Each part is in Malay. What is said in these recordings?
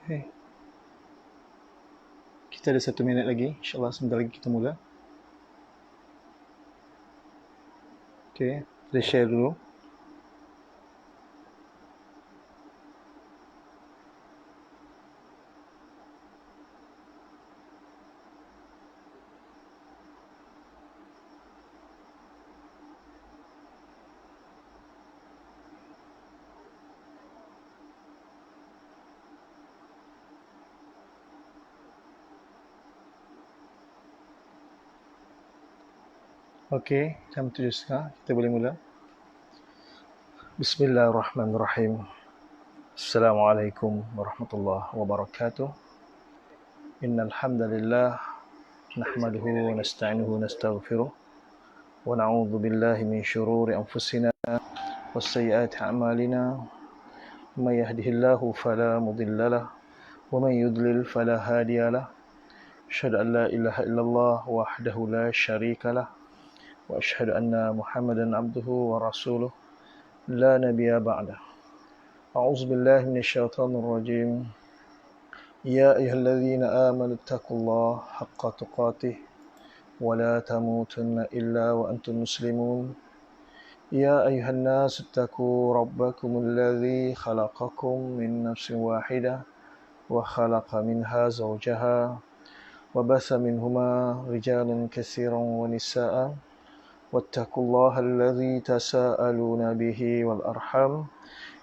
Okay. Kita ada 1 minit lagi. InsyaAllah sebentar lagi kita mula. Okay. Kita share dulu. Okay. Jam 7.30. Kita boleh mula. Bismillahirrahmanirrahim. Assalamualaikum warahmatullahi wabarakatuh. Innal hamdalillah nahmaduhu wa nasta'inuhu wa nastaghfiruh wa na'udzu billahi min shururi anfusina wa sayyiati a'malina. May yahdihillahu fala mudilla lahu wa may yudlil fala hadiya lahu. Asyhadu an la ilaha illallah wahdahu la syarika lah wa asyhadu anna Muhammadan abduhu wa rasuluh la nabiyya ba'dah. A'udzu billahi minasyaitonir rajim. Ya ayyuhalladzina amanu taqullaha haqqa tuqatih wa la tamutunna illa wa antum muslimun. Ya ayyuhan nas ittaqu rabbakumul ladzi khalaqakum min nafsin wahidah wa khalaqa minha zawjaha wa basa minhuma rijalan katsiran wa nisaa. واتقوا الله الذي تساءلون به والأرحام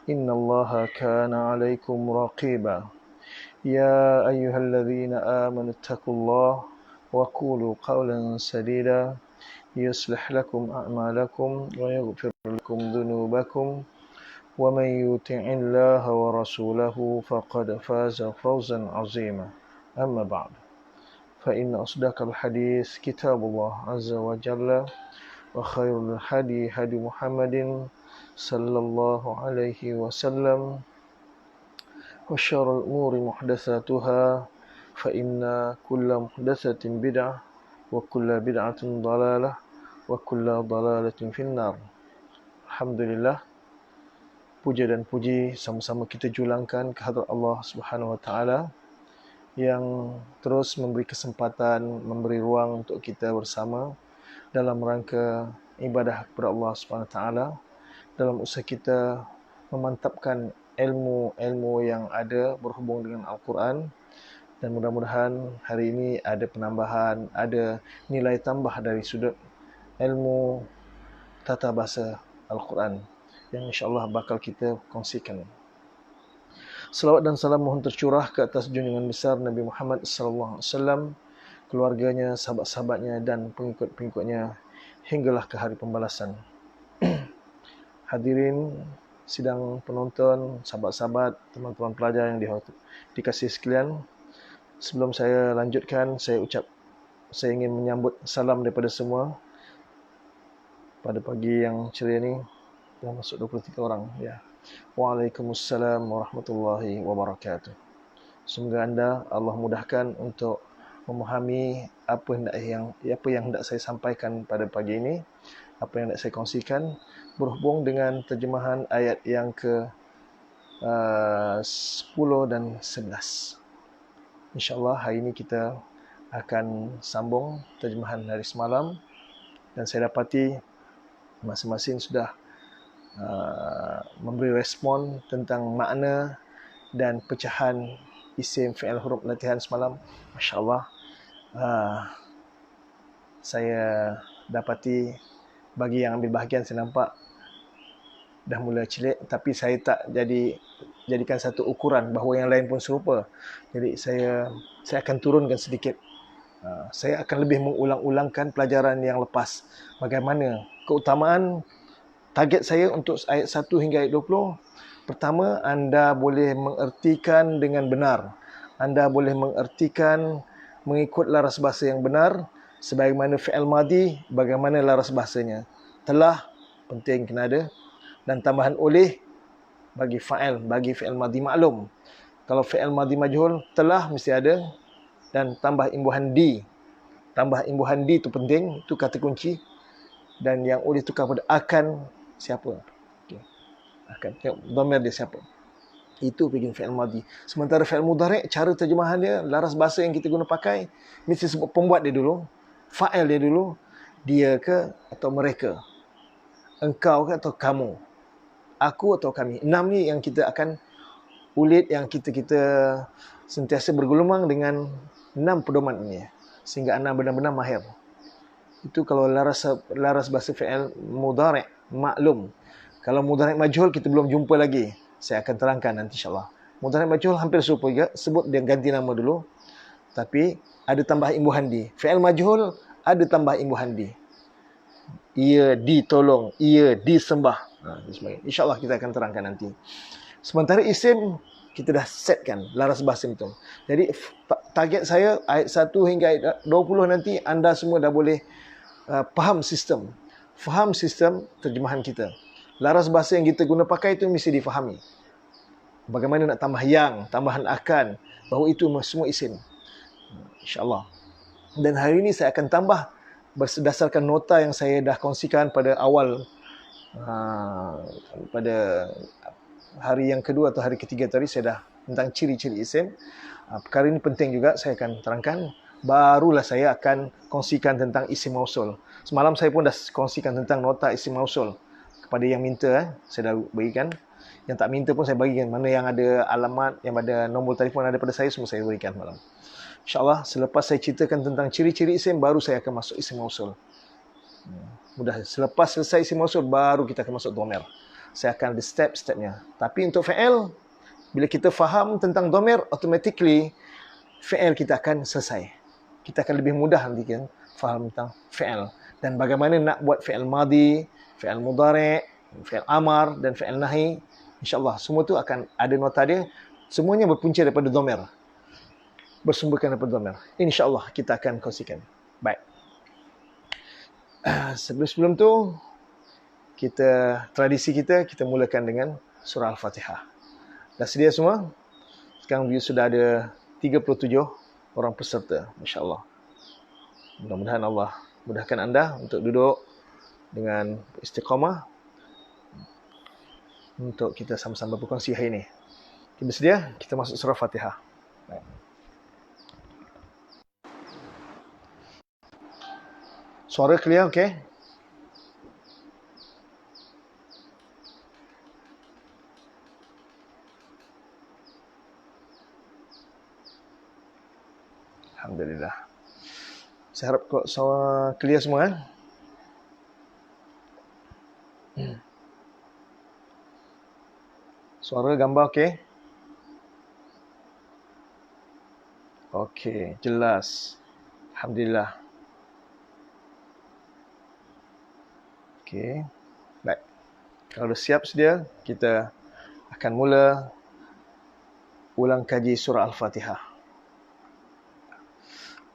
إن الله كان عليكم رقيبا يا أيها الذين آمنوا اتقوا الله وقولوا قولا سديدا يصلح لكم أعمالكم ويغفر لكم ذنوبكم ومن يطع الله ورسوله فقد فاز فوزا عظيما أما بعد فإن أصدق الحديث كتاب الله عز وجل وخير الهدي هدي محمد صلى الله عليه وسلم وشر الأمور محدثاتها فإن كل محدثة بدعة وكل بدعة ضلالة وكل ضلالة في النار. Alhamdulillah, puja dan puji sama-sama kita julangkan kehadrat Allah Subhanahu wa taala yang terus memberi kesempatan, memberi ruang untuk kita bersama dalam rangka ibadah kepada Allah SWT, dalam usaha kita memantapkan ilmu-ilmu yang ada berhubung dengan Al-Quran, dan mudah-mudahan hari ini ada penambahan, ada nilai tambah dari sudut ilmu tata bahasa Al-Quran yang insyaAllah bakal kita kongsikan. Salawat dan salam mohon tercurah ke atas junjungan besar Nabi Muhammad SAW, keluarganya, sahabat-sahabatnya dan pengikut-pengikutnya hinggalah ke hari pembalasan. Hadirin sidang penonton, sahabat-sahabat, teman-teman pelajar yang dikasihi sekalian, sebelum saya lanjutkan, saya ingin menyambut salam daripada semua pada pagi yang ceria ni. Dah masuk 23 orang ya. Waalaikumsalam warahmatullahi wabarakatuh. Semoga anda Allah mudahkan untuk memahami apa yang hendak saya sampaikan pada pagi ini, apa yang hendak saya kongsikan berhubung dengan terjemahan ayat yang ke 10 dan 11. InsyaAllah hari ini kita akan sambung terjemahan hari semalam, dan saya dapati masing-masing sudah memberi respon tentang makna dan pecahan isim, fi'il, huruf latihan semalam. Masya Allah, saya dapati bagi yang ambil bahagian, saya nampak dah mula celik, tapi saya tak jadikan satu ukuran bahawa yang lain pun serupa. Jadi saya akan turunkan sedikit. Saya akan lebih mengulang-ulangkan pelajaran yang lepas. Bagaimana keutamaan, target saya untuk ayat 1 hingga ayat 20. Pertama, anda boleh mengertikan dengan benar. Anda boleh mengertikan mengikut laras bahasa yang benar, sebagaimana fi'il madi, bagaimana laras bahasanya. Telah, penting kena ada, dan tambahan oleh bagi fa'il, bagi fi'il madi maklum. Kalau fi'il madi majhul, telah mesti ada, dan tambah imbuhan di. Tambah imbuhan di itu penting, itu kata kunci. Dan yang oleh tukar pada akan siapa. Okay. Akan, tengok dhamir dia siapa. Itu bikin fi'il madhi. Sementara fi'il mudhari', cara terjemahan dia, laras bahasa yang kita guna pakai, mesti sebut pembuat dia dulu, fa'il dia dulu, dia ke atau mereka, engkau ke atau kamu, aku atau kami. 6 ni yang kita akan ulit, yang kita sentiasa bergelumang dengan 6 pedoman ini, sehingga anda benar-benar mahir. Itu kalau laras bahasa fi'il mudhari' maklum. Kalau mudhari' majhul kita belum jumpa lagi. Saya akan terangkan nanti insyaAllah. Mudhari' majhul hampir serupa juga. Sebut dia ganti nama dulu. Tapi ada tambah imbuhan di. Fi'il majhul ada tambah imbuhan di. Ia ditolong. Ia disembah. InsyaAllah kita akan terangkan nanti. Sementara isim, kita dah setkan laras bahasa itu. Jadi target saya ayat 1 hingga ayat 20 nanti anda semua dah boleh faham sistem terjemahan kita. Laras bahasa yang kita guna pakai itu mesti difahami. Bagaimana nak tambah yang, tambahan akan, bahawa itu semua isim. InsyaAllah. Dan hari ini saya akan tambah berdasarkan nota yang saya dah kongsikan pada awal, pada hari yang kedua atau hari ketiga tadi, saya dah tentang ciri-ciri isim. Perkara ini penting juga, saya akan terangkan. Barulah saya akan kongsikan tentang isim mausul. Semalam saya pun dah kongsikan tentang nota isim mausul. Kepada yang minta, saya dah berikan. Yang tak minta pun saya bagikan. Mana yang ada alamat, yang ada nombor telefon ada pada saya, semua saya berikan malam. InsyaAllah, selepas saya ceritakan tentang ciri-ciri isim, baru saya akan masuk isim mausul. Mudah. Selepas selesai isim mausul, baru kita akan masuk dhamir. Saya akan ada step-stepnya. Tapi untuk fi'il, bila kita faham tentang dhamir, automatically fi'il kita akan selesai. Kita akan lebih mudah nanti kan faham tentang fi'il. Dan bagaimana nak buat fi'il madhi, fi'il mudhari', fi'il amar dan fi'il nahi. InsyaAllah, semua tu akan ada nota dia. Semuanya berpunca daripada dhamir. Bersumberkan daripada dhamir. InsyaAllah kita akan kongsikan. Baik. Sebelum tu, tradisi kita mulakan dengan surah Al-Fatihah. Dah sedia semua? Sekarang view sudah ada 37 orang peserta. InsyaAllah. Mudah-mudahan Allah mudahkan anda untuk duduk dengan istiqamah untuk kita sama-sama berkongsi hari ini. Kita bersedia? Kita masuk surah Fatihah. Baik. Suara clear, okey? Alhamdulillah. Saya harap kok suara clear semua. Suara gambar okey? Okey, jelas. Alhamdulillah. Okey. Baik. Kalau dah siap sedia, kita akan mula ulang kaji surah Al-Fatihah.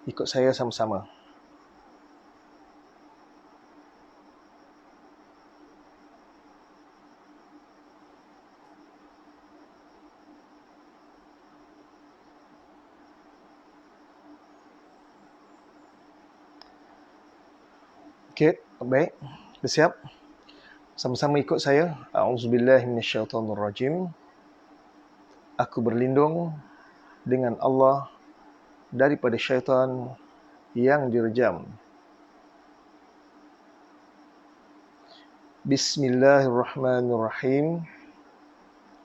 Ikut saya sama-sama. Okey, baik. Bersiap? Sama-sama ikut saya. A'udzubillahi minasyaitonirrajim. Aku berlindung dengan Allah daripada syaitan yang direjam. Bismillahirrahmanirrahim.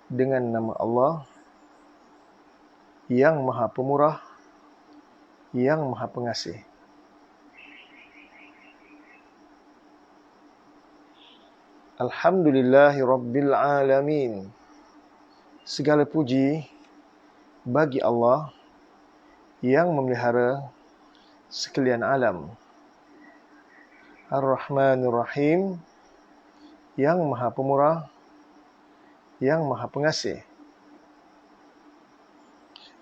Dengan nama Allah yang Maha Pemurah, yang Maha Pengasih. Alhamdulillahi Rabbil Alamin. Segala puji bagi Allah yang memelihara sekalian alam. Ar-Rahmanir Rahim, yang Maha Pemurah, yang Maha Pengasih.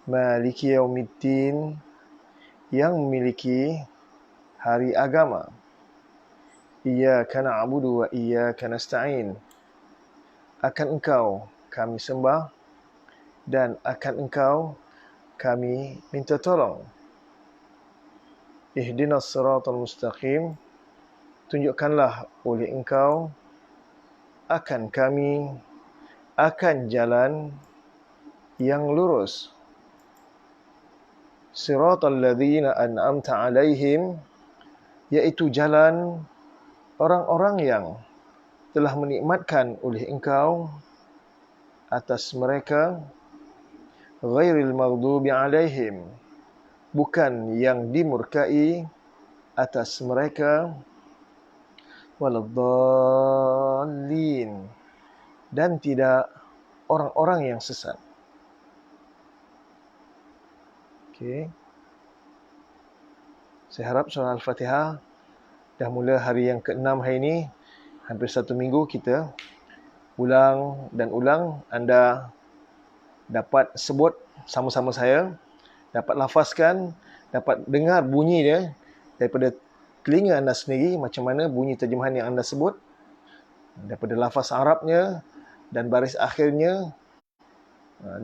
Maliki Yaumiddin, yang memiliki hari agama. Iyyaka na'budu wa iyyaka nasta'in. Akan Engkau kami sembah dan akan Engkau kami minta tolong. Ihdinas siratal mustaqim. Tunjukkanlah oleh Engkau akan kami akan jalan yang lurus. Siratal ladzina an'amta 'alaihim, yaitu jalan orang-orang yang telah menikmatkan oleh engkau atas mereka, ghairil maghdubi 'alaihim, bukan yang dimurkai atas mereka, waladdallin, dan tidak orang-orang yang sesat. Okey. Saya harap surah Al-Fatihah dah mula hari yang ke-6 hari ini, hampir 1 minggu kita ulang dan ulang. Anda dapat sebut sama-sama saya, dapat lafazkan, dapat dengar bunyi dia daripada telinga anda sendiri, macam mana bunyi terjemahan yang anda sebut, daripada lafaz Arabnya dan baris akhirnya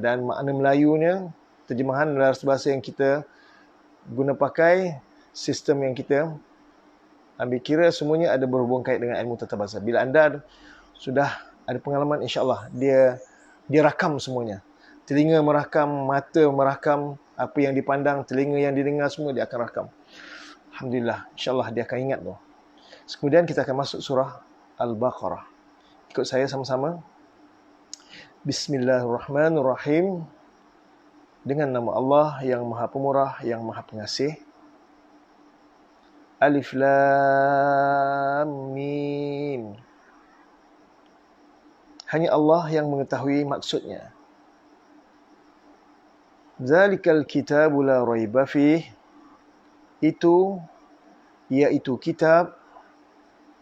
dan makna Melayunya, terjemahan bahasa yang kita guna pakai, sistem yang kita ambil kira, semuanya ada berhubung kait dengan ilmu tata bahasa. Bila anda sudah ada pengalaman, insya-Allah dia rakam semuanya. Telinga merakam, mata merakam, apa yang dipandang, telinga yang didengar, semua dia akan rakam. Alhamdulillah, insya-Allah dia akan ingat tu. Kemudian kita akan masuk surah Al-Baqarah. Ikut saya sama-sama. Bismillahirrahmanirrahim. Dengan nama Allah yang Maha Pemurah, yang Maha Pengasih. Alif Lam Mim. Hanya Allah yang mengetahui maksudnya. Zalikal kitabu la raiba fih. Itu, iaitu kitab,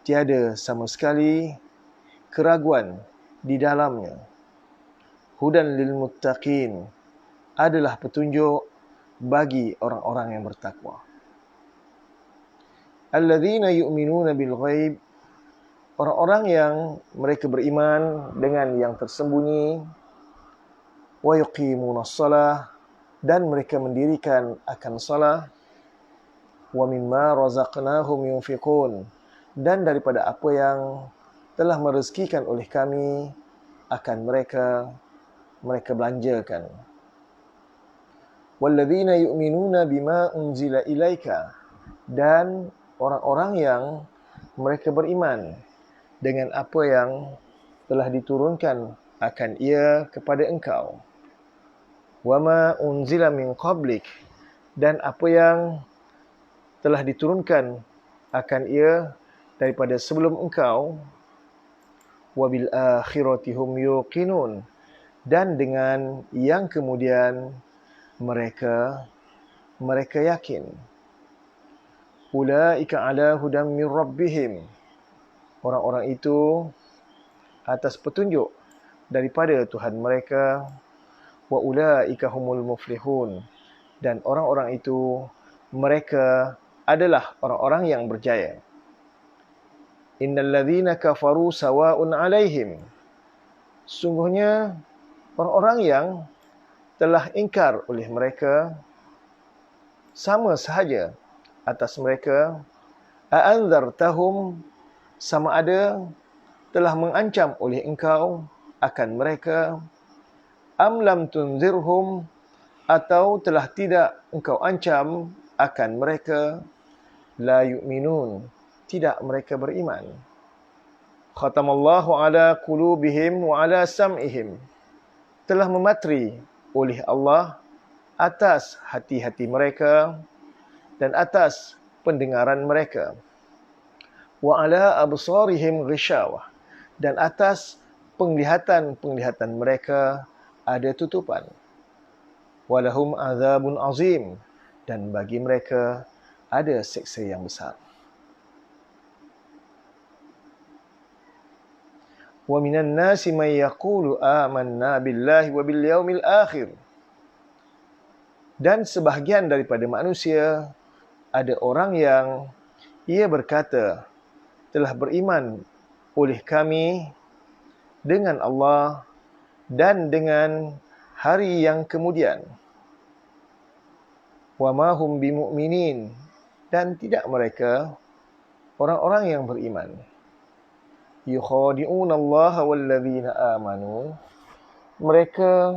tiada sama sekali keraguan di dalamnya. Hudan lil muttaqin, adalah petunjuk bagi orang-orang yang bertakwa. Alladzina yu'minuna bil ghaib, orang-orang yang mereka beriman dengan yang tersembunyi. Wa yuqimunas shalah, dan mereka mendirikan akan salah. Wa mimma razaqnahum yunfiqun, dan daripada apa yang telah merezekikan oleh kami akan mereka belanjakan. Walladzina yu'minuna bima unzila ilaika, dan orang-orang yang mereka beriman dengan apa yang telah diturunkan akan ia kepada engkau. Wama unzila min qablik, dan apa yang telah diturunkan akan ia daripada sebelum engkau. Wabil akhirati hum yuqinun, dan dengan yang kemudian mereka yakin. Ulaika ala hudam min rabbihim, orang-orang itu atas petunjuk daripada Tuhan mereka. Wa ulaika humul muflihun, dan orang-orang itu mereka adalah orang-orang yang berjaya. Innal ladzina kafaru sawa'un 'alaihim, sungguhnya orang-orang yang telah ingkar oleh mereka sama sahaja atas mereka. A'anzartahum, sama ada telah mengancam oleh engkau akan mereka. Am lam tunzirhum, atau telah tidak engkau ancam akan mereka. La yu'minun, tidak mereka beriman. Khatamallahu ala qulubihim wa ala sam'ihim, telah mematri oleh Allah atas hati-hati mereka dan atas pendengaran mereka. Wa ala absarihim ghishawah, dan atas penglihatan mereka ada tutupan. Walahum azabun azim, dan bagi mereka ada siksa yang besar. Wa minan nasi man yaqulu amanna billahi wa bil yaumil akhir, dan sebahagian daripada manusia ada orang yang ia berkata telah beriman oleh kami dengan Allah dan dengan hari yang kemudian. Wa ma hum bimu'minin, dan tidak mereka orang-orang yang beriman. Yukhadi'una Allah walladzina amanu, mereka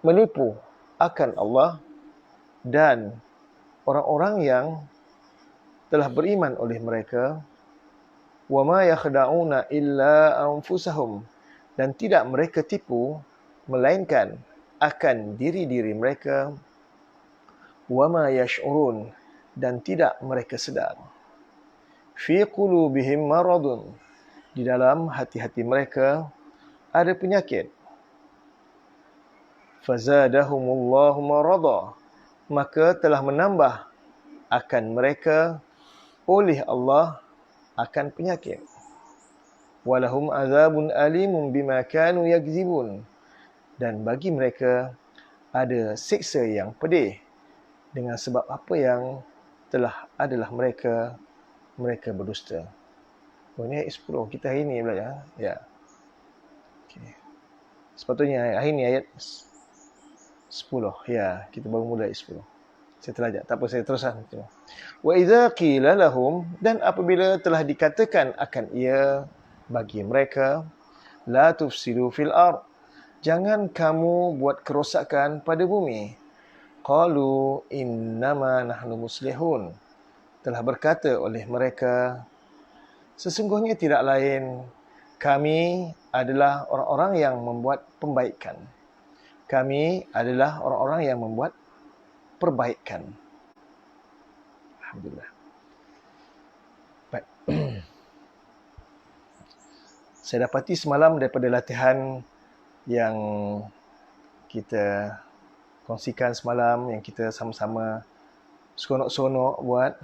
menipu akan Allah dan orang-orang yang telah beriman oleh mereka. Wa ma yakhda'una illa anfusahum, dan tidak mereka tipu melainkan akan diri-diri mereka. Wa ma yash'urun, dan tidak mereka sedar. Fi qulubihim maradun, di dalam hati-hati mereka ada penyakit. Fazadahumullahu marada, maka telah menambah akan mereka oleh Allah akan penyakit. Walahum azabun alimun bima kanu yakzibun, dan bagi mereka ada siksa yang pedih dengan sebab apa yang telah adalah mereka berdusta. Oh, ini ayat 10 kita hari ni belajar. Ya. Okay. Sepatutnya hari ni ayat 10. Ya, kita baru mula ayat 10. Saya terlajak. Tak apa, saya teruskan. Wa idza qila lahum, dan apabila telah dikatakan akan ia bagi mereka, la tufsidu fil ard, jangan kamu buat kerosakan pada bumi. Qalu innama nahnu muslihun, telah berkata oleh mereka, sesungguhnya tidak lain kami adalah orang-orang yang membuat pembaikan. Kami adalah orang-orang yang membuat perbaikan. Alhamdulillah. Baik. Saya dapati semalam daripada latihan yang kita kongsikan semalam, yang kita sama-sama seronok-seronok buat,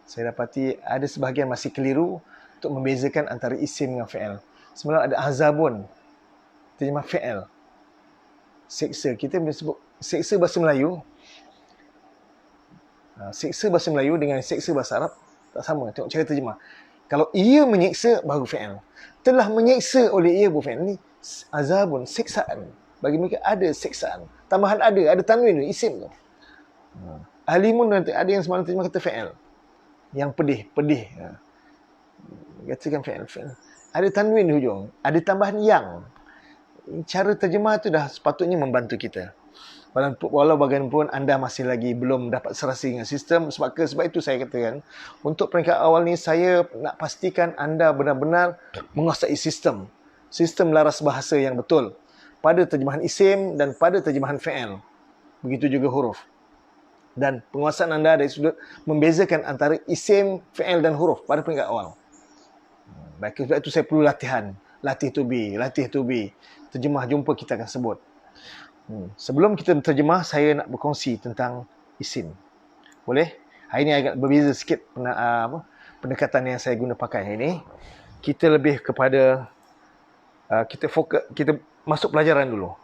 saya dapati ada sebahagian masih keliru untuk membezakan antara isim dengan fi'il. Semalam ada azabun, terjemah fi'il. Seksa, kita boleh sebut seksa bahasa Melayu. Seksa bahasa Melayu dengan seksa bahasa Arab tak sama. Tengok cara terjemah. Kalau ia menyeksa, baru fi'il. Telah menyeksa oleh ia, baru fi'il. Ini azabun, seksaan. Bagi mereka ada seksaan. Tambahan ada tanwin, isim tu. Alimun, ada yang semalam terjemah kata fi'il. Yang pedih. Katakan fi'il. Ada tanwin di hujung. Ada tambahan yang. Cara terjemah tu dah sepatutnya membantu kita. Walau bagaimanapun anda masih lagi belum dapat serasi dengan sistem. Sebab itu saya katakan, untuk peringkat awal ni saya nak pastikan anda benar-benar menguasai sistem laras bahasa yang betul pada terjemahan isim dan pada terjemahan fi'il. Begitu juga huruf. Dan penguasaan anda dari sudut membezakan antara isim, fi'il dan huruf pada peringkat awal. Baik, sebab itu saya perlu latihan. Latih to be. Terjemah jumpa kita akan sebut. Sebelum kita terjemah, saya nak berkongsi tentang isim. Boleh? Hari ini agak berbeza sikit pendekatan yang saya guna pakai hari ini. Kita lebih kepada kita fokus, kita masuk pelajaran dulu.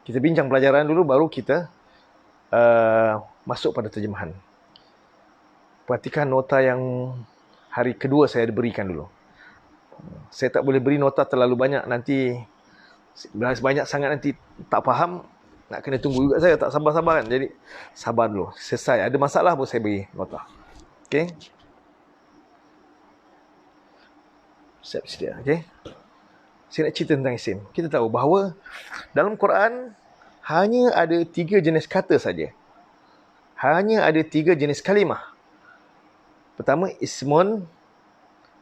Kita bincang pelajaran dulu, baru kita masuk pada terjemahan. Perhatikan nota yang hari kedua saya berikan dulu. Saya tak boleh beri nota terlalu banyak, nanti banyak sangat nanti tak faham, nak kena tunggu juga, saya tak sabar-sabar kan. Jadi sabar dulu, selesai ada masalah baru saya beri nota. Okey, siap sedia. Okey, saya nak cerita tentang isim. Kita tahu bahawa dalam Quran hanya ada 3 jenis kata saja. Hanya ada 3 jenis kalimah. Pertama ismun,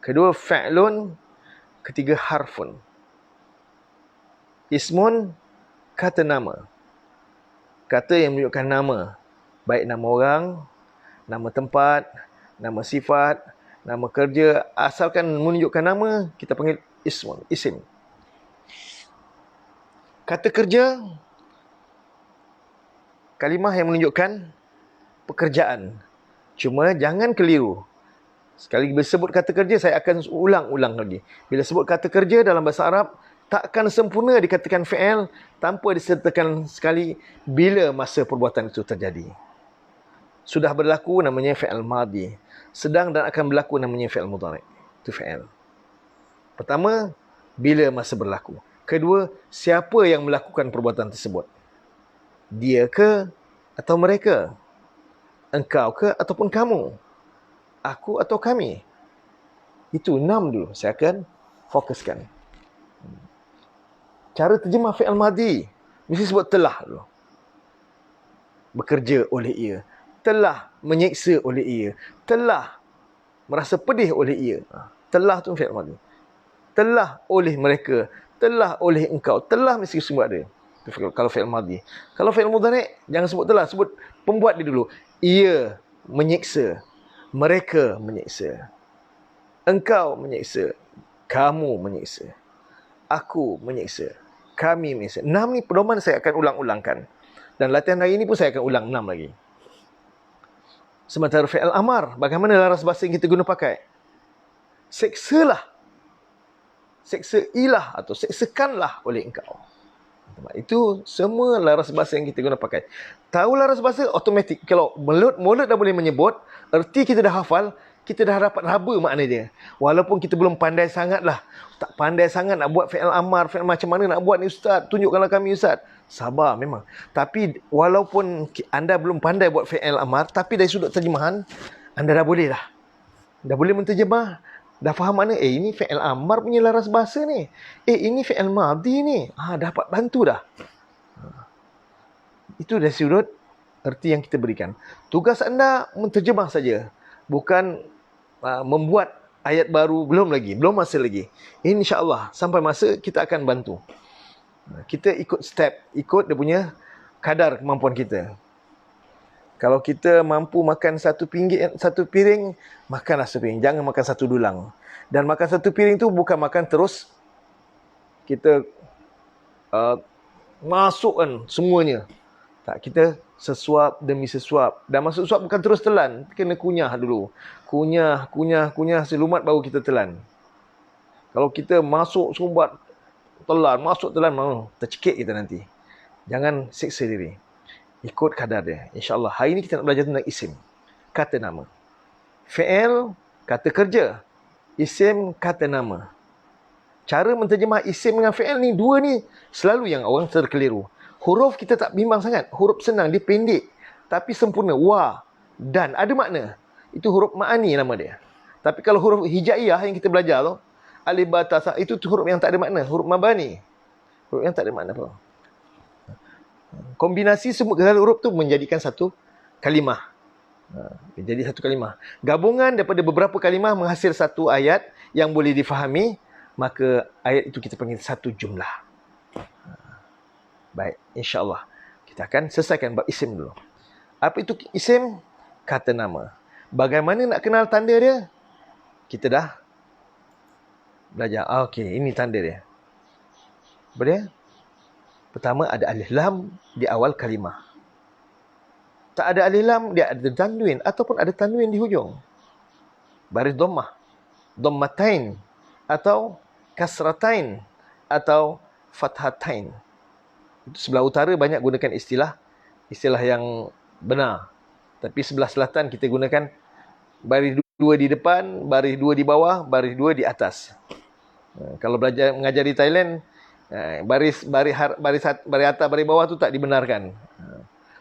kedua fa'lun, ketiga harfun. Ismun, kata nama. Kata yang menunjukkan nama. Baik nama orang, nama tempat, nama sifat, nama kerja. Asalkan menunjukkan nama, kita panggil ismun, isim. Kata kerja, kalimah yang menunjukkan pekerjaan. Cuma jangan keliru. Sekali bila sebut kata kerja, saya akan ulang-ulang lagi. Bila sebut kata kerja dalam bahasa Arab, takkan sempurna dikatakan fi'il tanpa disertakan sekali bila masa perbuatan itu terjadi. Sudah berlaku namanya fi'il madhi. Sedang dan akan berlaku namanya fi'il mudhari'. Itu fi'il. Pertama, bila masa berlaku. Kedua, siapa yang melakukan perbuatan tersebut. Dia ke atau mereka? Engkau ke ataupun kamu? Aku atau kami? Itu 6 dulu saya akan fokuskan. Cara terjemah fi'il madhi. Mesti sebut telah dulu. Bekerja oleh ia, telah menyiksa oleh ia, telah merasa pedih oleh ia. Telah tu fi'il madhi. Telah oleh mereka, telah oleh engkau, telah mesti semua ada. Kalau fi'il madhi. Kalau fi'il mudhari' jangan sebut telah, sebut pembuat dia dulu. Ia menyiksa, mereka menyiksa, engkau menyiksa, kamu menyiksa, aku menyiksa, kami menyiksa. 6 ni pedoman saya akan ulang-ulangkan. Dan latihan hari ini pun saya akan ulang 6 lagi. Sementara fi'il amar, bagaimana laras bahasa yang kita guna pakai? Seksalah, seksailah atau seksakanlah oleh engkau. Itu semua laras bahasa yang kita guna pakai. Tahu laras bahasa, automatik. Kalau mulut dah boleh menyebut, erti kita dah hafal, kita dah dapat raba makna dia. Walaupun kita belum pandai sangat lah. Tak pandai sangat nak buat fi'il amar, fi'il macam mana nak buat ni ustaz, tunjukkanlah kami ustaz. Sabar memang. Tapi walaupun anda belum pandai buat fi'il amar, tapi dari sudut terjemahan, anda dah boleh dah. Dah boleh menterjemah. Dah faham mana? Ini fi'il amar punya laras bahasa ni. Ini fi'il madhi ni. Dapat bantu dah. Itu dari sudut erti yang kita berikan. Tugas anda menterjemah saja. Bukan membuat ayat baru. Belum masa lagi. InsyaAllah sampai masa kita akan bantu. Kita ikut step, ikut dia punya kadar kemampuan kita. Kalau kita mampu makan satu piring, makanlah satu piring. Jangan makan satu dulang. Dan makan satu piring tu bukan makan terus kita masukkan semuanya. Tak, kita sesuap demi sesuap. Dan masuk suap bukan terus telan. Kena kunyah dulu. Kunyah, selumat baru kita telan. Kalau kita masuk sumbat, masuk telan, tercekik kita nanti. Jangan siksa diri. Ikut kadar dia. InsyaAllah. Hari ini kita nak belajar tentang isim. Kata nama. Fi'il, kata kerja. Isim, kata nama. Cara menterjemah isim dengan fi'il ni, dua ni selalu yang orang terkeliru. Huruf kita tak bimbang sangat. Huruf senang, dia pendek. Tapi sempurna. Wa, dan. Ada makna. Itu huruf ma'ani nama dia. Tapi kalau huruf hijaiyah yang kita belajar tu, alif, ba, ta, sa, itu huruf yang tak ada makna. Huruf mabani. Huruf yang tak ada makna apa. Kombinasi semua huruf tu menjadikan satu kalimah. Jadi satu kalimah. Gabungan daripada beberapa kalimah menghasil satu ayat yang boleh difahami. Maka ayat itu kita panggil satu jumlah. Baik, insyaAllah. Kita akan selesaikan bab isim dulu. Apa itu isim? Kata nama. Bagaimana nak kenal tanda dia? Kita dah belajar. Okey, ini tanda dia. Apa dia? Pertama ada alif lam di awal kalimah. Tak ada alif lam, dia ada tanwin ataupun ada tanwin di hujung. Baris dhammah, dhammatain atau kasratain atau fathatain. Itu sebelah utara banyak gunakan istilah yang benar. Tapi sebelah selatan kita gunakan baris 2 di depan, baris 2 di bawah, baris 2 di atas. Kalau mengajar di Thailand, baris atas, baris bawah tu tak dibenarkan.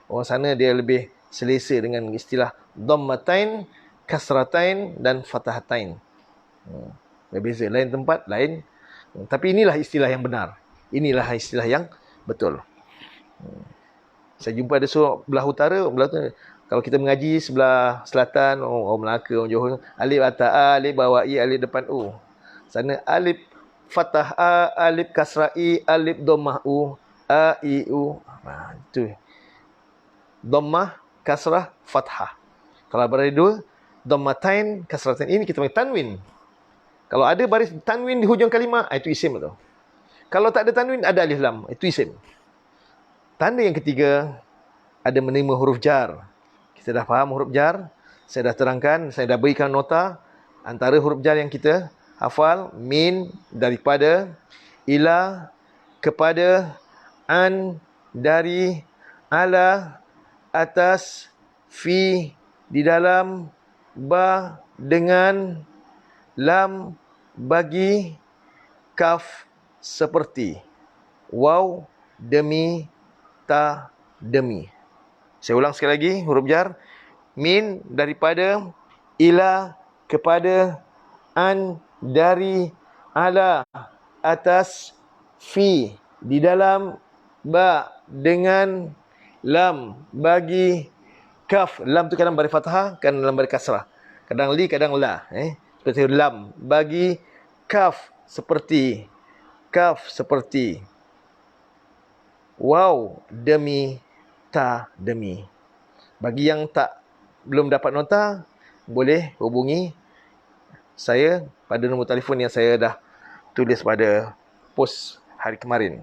Orang sana dia lebih selesa dengan istilah dhammatain, kasratain dan fathatain. Berbeza, lain tempat, lain. Tapi inilah istilah yang benar. Inilah istilah yang betul. Saya jumpa ada sebelah utara, kalau kita mengaji sebelah selatan, orang Melaka, orang Johor, alif atas A, alif bawah I, alif depan U. Sana alif fathah A, alif kasrah I, alif dhammah U, A, I, U. Itu. Dhammah, kasrah, fathah. Kalau baris 2, dhammatain, kasratain. Ini kita panggil tanwin. Kalau ada baris tanwin di hujung kalimah, itu isim tu. Kalau tak ada tanwin, ada alif lam. Itu isim. Tanda yang ketiga, ada menerima huruf jar. Kita dah faham huruf jar. Saya dah terangkan, saya dah berikan nota. Antara huruf jar yang kita hafal, min, daripada, ila, kepada, an, dari, ala, atas, fi, di dalam, ba, dengan, lam, bagi, kaf, seperti, waw, demi, ta, demi. Saya ulang sekali lagi, huruf jar. Min, daripada, ila, kepada, an, dari, ala, atas, fi, di dalam, ba, dengan lam bagi kaf. Lam tu kadang baris fathah, kadang lam baris kasrah. Kadang li, kadang la. Seperti lam bagi kaf seperti. Kaf seperti. Waw demi ta demi. Bagi yang belum dapat nota, boleh hubungi saya pada nombor telefon yang saya dah tulis pada post hari kemarin.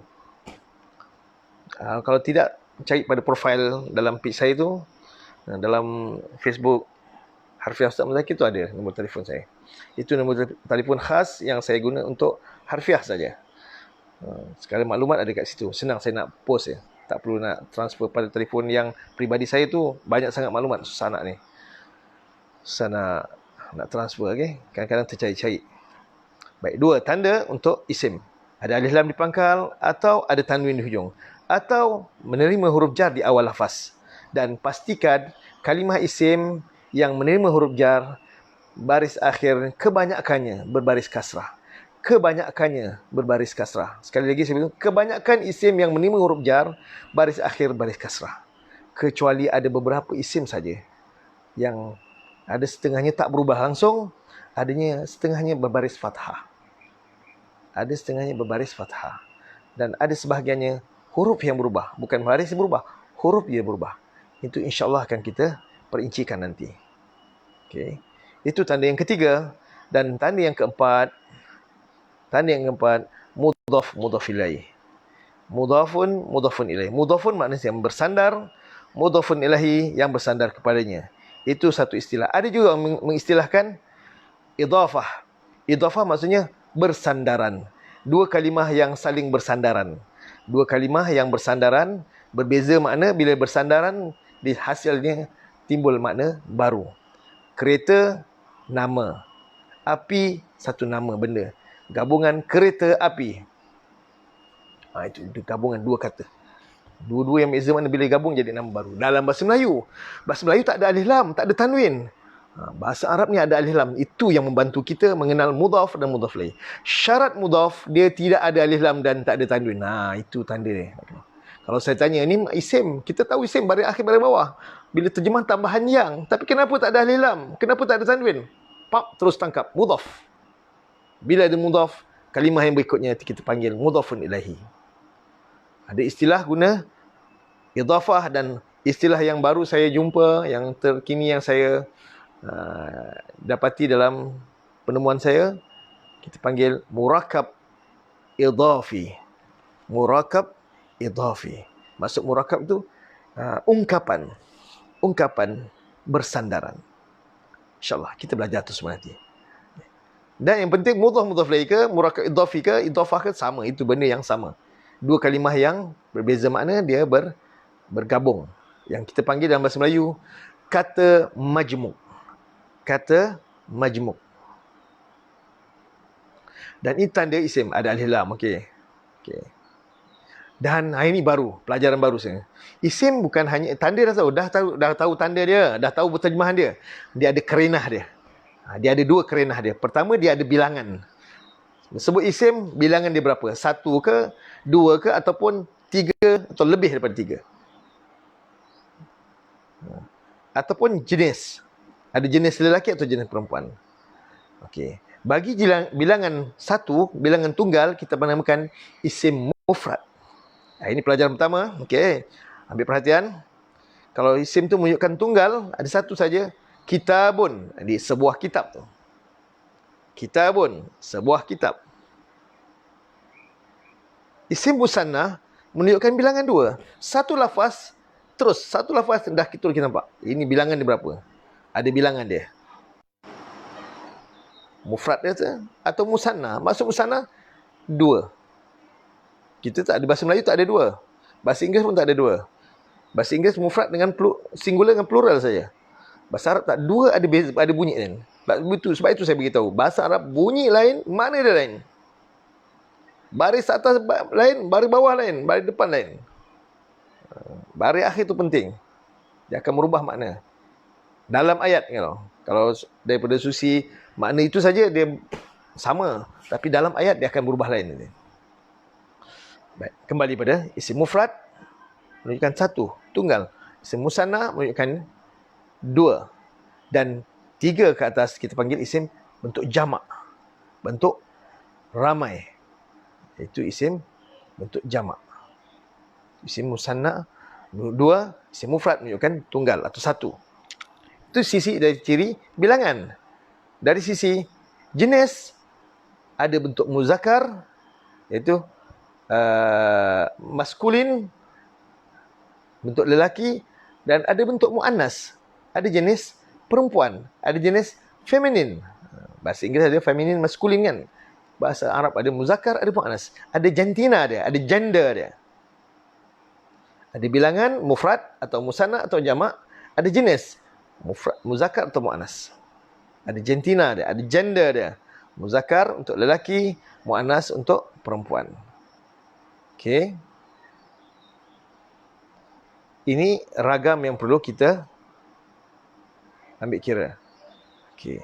Kalau tidak, cari pada profil dalam page saya tu, dalam Facebook Harfiah Ustaz Muzakir tu ada nombor telefon saya. Itu nombor telefon khas yang saya guna untuk harfiah saja. Sekali maklumat ada kat situ. Senang saya nak post ya. Tak perlu nak transfer pada telefon yang peribadi saya tu. Banyak sangat maklumat. Susah nak ni. Susah nak transfer. Okay? Kadang-kadang tercari-cari. Baik, dua tanda untuk isim. Ada alif lam di pangkal atau ada tanwin di hujung. Atau menerima huruf jar di awal lafaz. Dan pastikan kalimah isim yang menerima huruf jar baris akhir kebanyakannya berbaris kasrah. Kebanyakannya berbaris kasrah. Sekali lagi saya bilang, kebanyakan isim yang menerima huruf jar baris akhir baris kasrah. Kecuali ada beberapa isim saja yang ada setengahnya tak berubah langsung, adanya setengahnya berbaris fathah. Ada setengahnya berbaris fathah. Dan ada sebahagiannya huruf yang berubah. Bukan baris yang berubah, huruf dia berubah. Itu insya-Allah akan kita perincikan nanti. Okey. Itu tanda yang ketiga. Dan tanda yang keempat, mudhaf ilaih. Mudhafun ilaih. Mudhafun maknanya yang bersandar, mudhafun ilahi yang bersandar kepadanya. Itu satu istilah. Ada juga mengistilahkan idhafah. Idhafah maksudnya bersandaran. Dua kalimah yang saling bersandaran. Dua kalimah yang bersandaran, berbeza makna bila bersandaran, hasilnya timbul makna baru. Kereta, nama. Api, satu nama benda. Gabungan kereta api. Itu gabungan dua kata. Dua-dua yang beza mana bila gabung jadi nama baru. Dalam bahasa Melayu. Bahasa Melayu tak ada alif lam, tak ada tanwin. Bahasa Arab ni ada alif lam. Itu yang membantu kita mengenal mudhaf dan mudhaf ilaih. Syarat mudhaf, dia tidak ada alif lam dan tak ada tanwin. Itu tanda dia. Kalau saya tanya, ni isim. Kita tahu isim baris akhir baris bawah. Bila terjemah tambahan yang. Tapi kenapa tak ada alif lam? Kenapa tak ada tanwin? Terus tangkap. Mudhaf. Bila ada mudhaf, kalimah yang berikutnya kita panggil mudhafun ilahi. Ada istilah guna idhafah dan istilah yang baru saya jumpa, yang terkini yang saya dapati dalam penemuan saya, kita panggil murakab idhafi. Murakab idhafi. Maksud murakab tu ungkapan bersandaran. InsyaAllah kita belajar tu semua nanti. Dan yang penting mudhaf ilaih ke, murakab idhafi ke, idhafah ke, sama. Itu benda yang sama. Dua kalimah yang berbeza makna, dia bergabung. Yang kita panggil dalam bahasa Melayu kata majmuk. Kata majmuk. Dan ini tanda isim, ada alif lam. Okey. Dan ini baru, pelajaran baru saya. Isim bukan hanya tanda, dah tahu tanda dia, dah tahu terjemahan dia. Dia ada karinah dia. Dia ada dua karinah dia. Pertama, dia ada bilangan. Sebut isim, bilangan dia berapa? Satu ke, dua ke, ataupun tiga, atau lebih daripada tiga. Ataupun jenis. Ada jenis lelaki atau jenis perempuan. Okey. Bagi bilangan satu, bilangan tunggal, kita menamakan isim mufrad. Ini pelajaran pertama. Okey. Ambil perhatian. Kalau isim tu menunjukkan tunggal, ada satu saja. Kitabun. Di sebuah kitab tu. Kitabun. Sebuah kitab. Isim musanna menunjukkan bilangan dua. Satu lafaz, terus satu lafaz dah kita nampak. Ini bilangan dia berapa? Ada bilangan dia. Mufrad dia tu, atau musanna. Maksud musanna, dua. Kita tak ada, bahasa Melayu tak ada dua. Bahasa Inggeris pun tak ada dua. Bahasa Inggeris mufrad dengan singular dengan plural saja. Bahasa Arab tak, dua ada bunyi lain. Sebab itu saya beritahu. Bahasa Arab bunyi lain, makna dia lain. Baris atas lain, baris bawah lain, baris depan lain. Baris akhir itu penting. Dia akan merubah makna. Dalam ayat, kalau daripada susi makna itu saja dia sama. Tapi dalam ayat dia akan berubah lain. Baik, kembali pada isim mufrad. menunjukkan satu, tunggal. Isim musanna menunjukkan dua. Dan tiga ke atas kita panggil isim bentuk jamak, bentuk ramai. Itu isim bentuk jamak. Isim musanna dua, isim mufrad menunjukkan tunggal atau satu. Itu sisi dari ciri bilangan. Dari sisi jenis, ada bentuk muzakkar, iaitu maskulin, bentuk lelaki, dan ada bentuk muannas. Ada jenis perempuan, ada jenis feminin. Bahasa Inggeris ada feminin, maskulin kan. Bahasa Arab ada muzakkar, ada muannas. Ada jantina dia, ada gender dia. Ada bilangan mufrad atau musanna atau jamak, ada jenis mufrad, muzakkar atau muannas. Ada jantina dia, ada gender dia. Muzakkar untuk lelaki, muannas untuk perempuan. Okey. Ini ragam yang perlu kita ambil kira. Okey.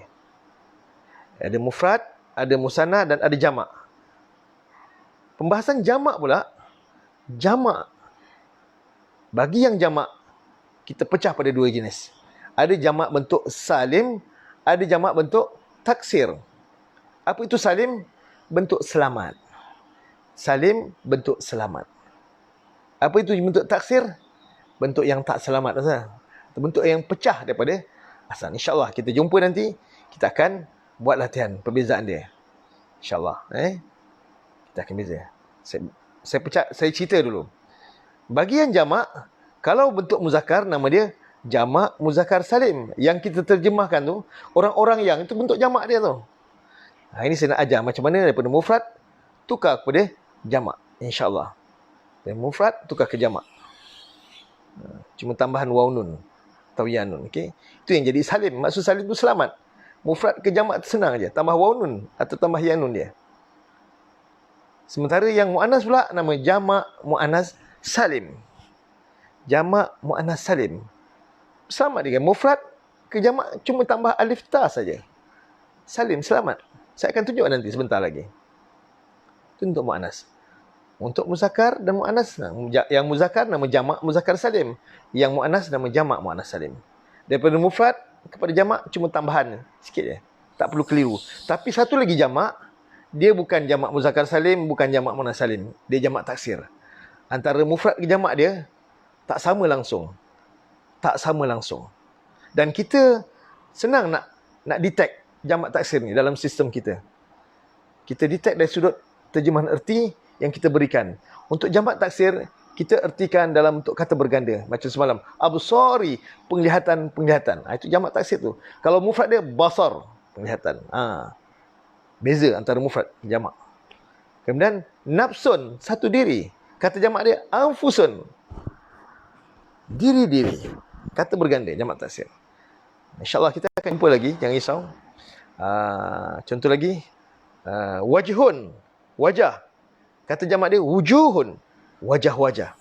Ada mufrad, ada musanna dan ada jamak. Pembahasan jamak pula, jamak. Bagi yang jamak, kita pecah pada dua jenis. Ada jamak bentuk salim, ada jamak bentuk taksir. Apa itu salim? Bentuk selamat. Salim bentuk selamat. Apa itu bentuk taksir? Bentuk yang tak selamat. Bentuk yang pecah daripada asal. InsyaAllah kita jumpa nanti, kita akan buat latihan perbezaan dia. InsyaAllah. Kita akan beza. Saya cerita dulu. Bagi yang jamak, kalau bentuk muzakkar, nama dia jamak muzakkar salim. Yang kita terjemahkan tu, orang-orang yang, itu bentuk jamak dia tu. Ini saya nak ajar macam mana daripada mufrad tukar kepada jamak. InsyaAllah. Dari mufrad tukar ke jamak. Cuma tambahan waw nun atau ya nun. Okay? Itu yang jadi salim. Maksud salim itu selamat. Mufrad ke jamak senang aja. Tambah waw nun atau tambah ya nun dia. Sementara yang mu'annas pula, nama jamak mu'annas salim. Jamak mu'annas salim. Selamat dia. Mufrad ke jamak cuma tambah alif ta saja. Salim, selamat. Saya akan tunjuk nanti sebentar lagi. Itu untuk mu'annas. Untuk muzakkar dan mu'annas. Yang muzakkar nama jamak muzakkar salim. Yang mu'annas nama jamak mu'annas salim. Daripada mufrad kepada jamak cuma tambahan sikit je. Tak perlu keliru. Tapi satu lagi jamak, dia bukan jamak muzakkar salim, bukan jamak mu'annas salim. Dia jamak taksir. Antara mufrad ke jamak dia tak sama langsung. Tak sama langsung. Dan kita senang nak detect jamak taksir ni dalam sistem kita. Kita detect dari sudut terjemahan erti yang kita berikan. Untuk jamak taksir, kita ertikan dalam bentuk kata berganda. Macam semalam, absari, penglihatan. Itu jamak taksir tu. Kalau mufrad dia basar, penglihatan. Beza antara mufrad dan jamak. Kemudian nafsun, satu diri. Kata jamak dia anfusun. Diri-diri. Kata berganda, jamak taksir. InsyaAllah kita akan jumpa lagi, jangan risau. Contoh lagi, wajhun, wajah. Kata jamak dia wujuhun, wajah-wajah.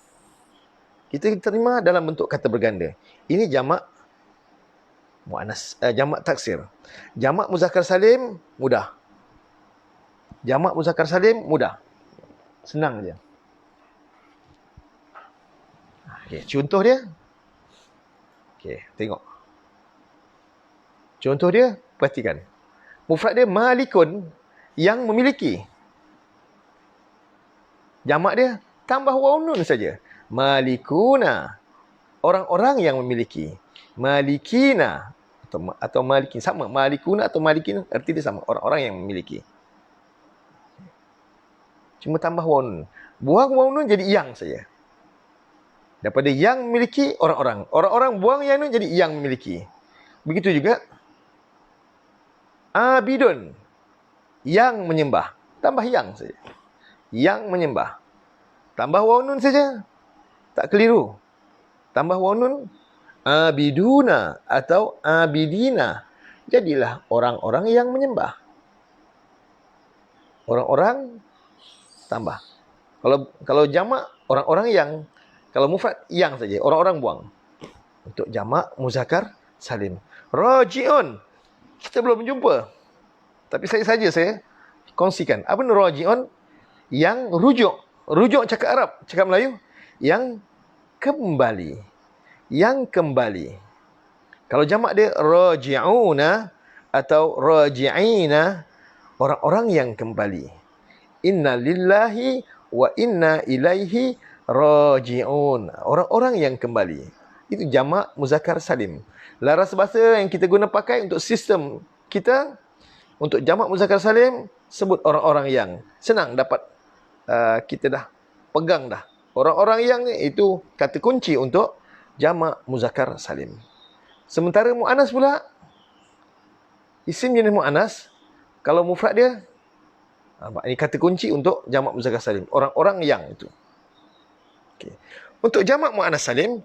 Kita terima dalam bentuk kata berganda. Ini jamak muannas, jamak taksir. Jamak muzakkar salim mudah. Jamak muzakkar salim mudah. Senang je. Okey, contoh dia. Okey, tengok. Contoh dia, perhatikan. Mufrad dia malikun, yang memiliki. Jamak dia tambah waw nun saja. Malikuna, orang-orang yang memiliki. Malikina atau malikin, sama. Malikuna atau malikin arti dia sama, orang-orang yang memiliki. Cuma tambah waw nun. Buang waw nun jadi yang saja. Daripada yang memiliki, orang-orang. Orang-orang buang yang nun jadi yang memiliki. Begitu juga abidun, yang menyembah. Tambah yang saja. Yang menyembah. Tambah waw nun saja. Tak keliru. Tambah waw nun. Abiduna atau abidina. Jadilah orang-orang yang menyembah. Orang-orang tambah. Kalau jamak, orang-orang yang. Kalau mufrad, yang saja. Orang-orang buang. Untuk jamak muzakkar salim. Raji'un. Kita belum jumpa. Tapi saya kongsikan. Apa ni raji'un? Yang rujuk. Rujuk cakap Arab, cakap Melayu. Yang kembali. Yang kembali. Kalau jamak dia raji'una atau raji'ina, orang-orang yang kembali. Inna lillahi wa inna ilaihi raji'un. Orang-orang yang kembali. Itu jamak muzakkar salim. Laras bahasa yang kita guna pakai untuk sistem kita, untuk jamak muzakkar salim, sebut orang-orang yang. Senang dapat, kita dah pegang dah. Orang-orang yang itu kata kunci untuk jamak muzakkar salim. Sementara mu'anas pula, isim jenis mu'anas, kalau mufrad dia, ini kata kunci untuk jamak muzakkar salim. Orang-orang yang itu. Okay. Untuk jamak mu'anas salim,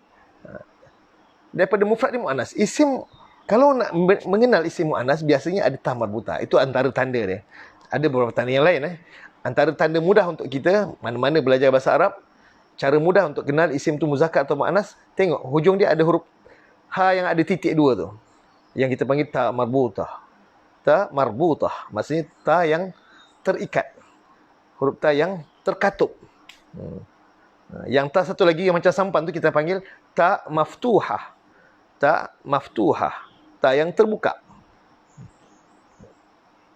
daripada mufrad dia mu'anas. Isim, kalau nak mengenal isim mu'anas, biasanya ada ta marbuta. Itu antara tanda dia. Ada beberapa tanda yang lain. Antara tanda mudah untuk kita, mana-mana belajar bahasa Arab, cara mudah untuk kenal isim tu muzakkar atau mu'anas, tengok hujung dia ada huruf ha yang ada titik dua tu, yang kita panggil ta marbutah. Ta marbutah maksudnya ta yang terikat, huruf ta yang terkatup. Yang ta satu lagi yang macam sampan tu kita panggil ta maftuhah. Ta maftuhah, ta yang terbuka.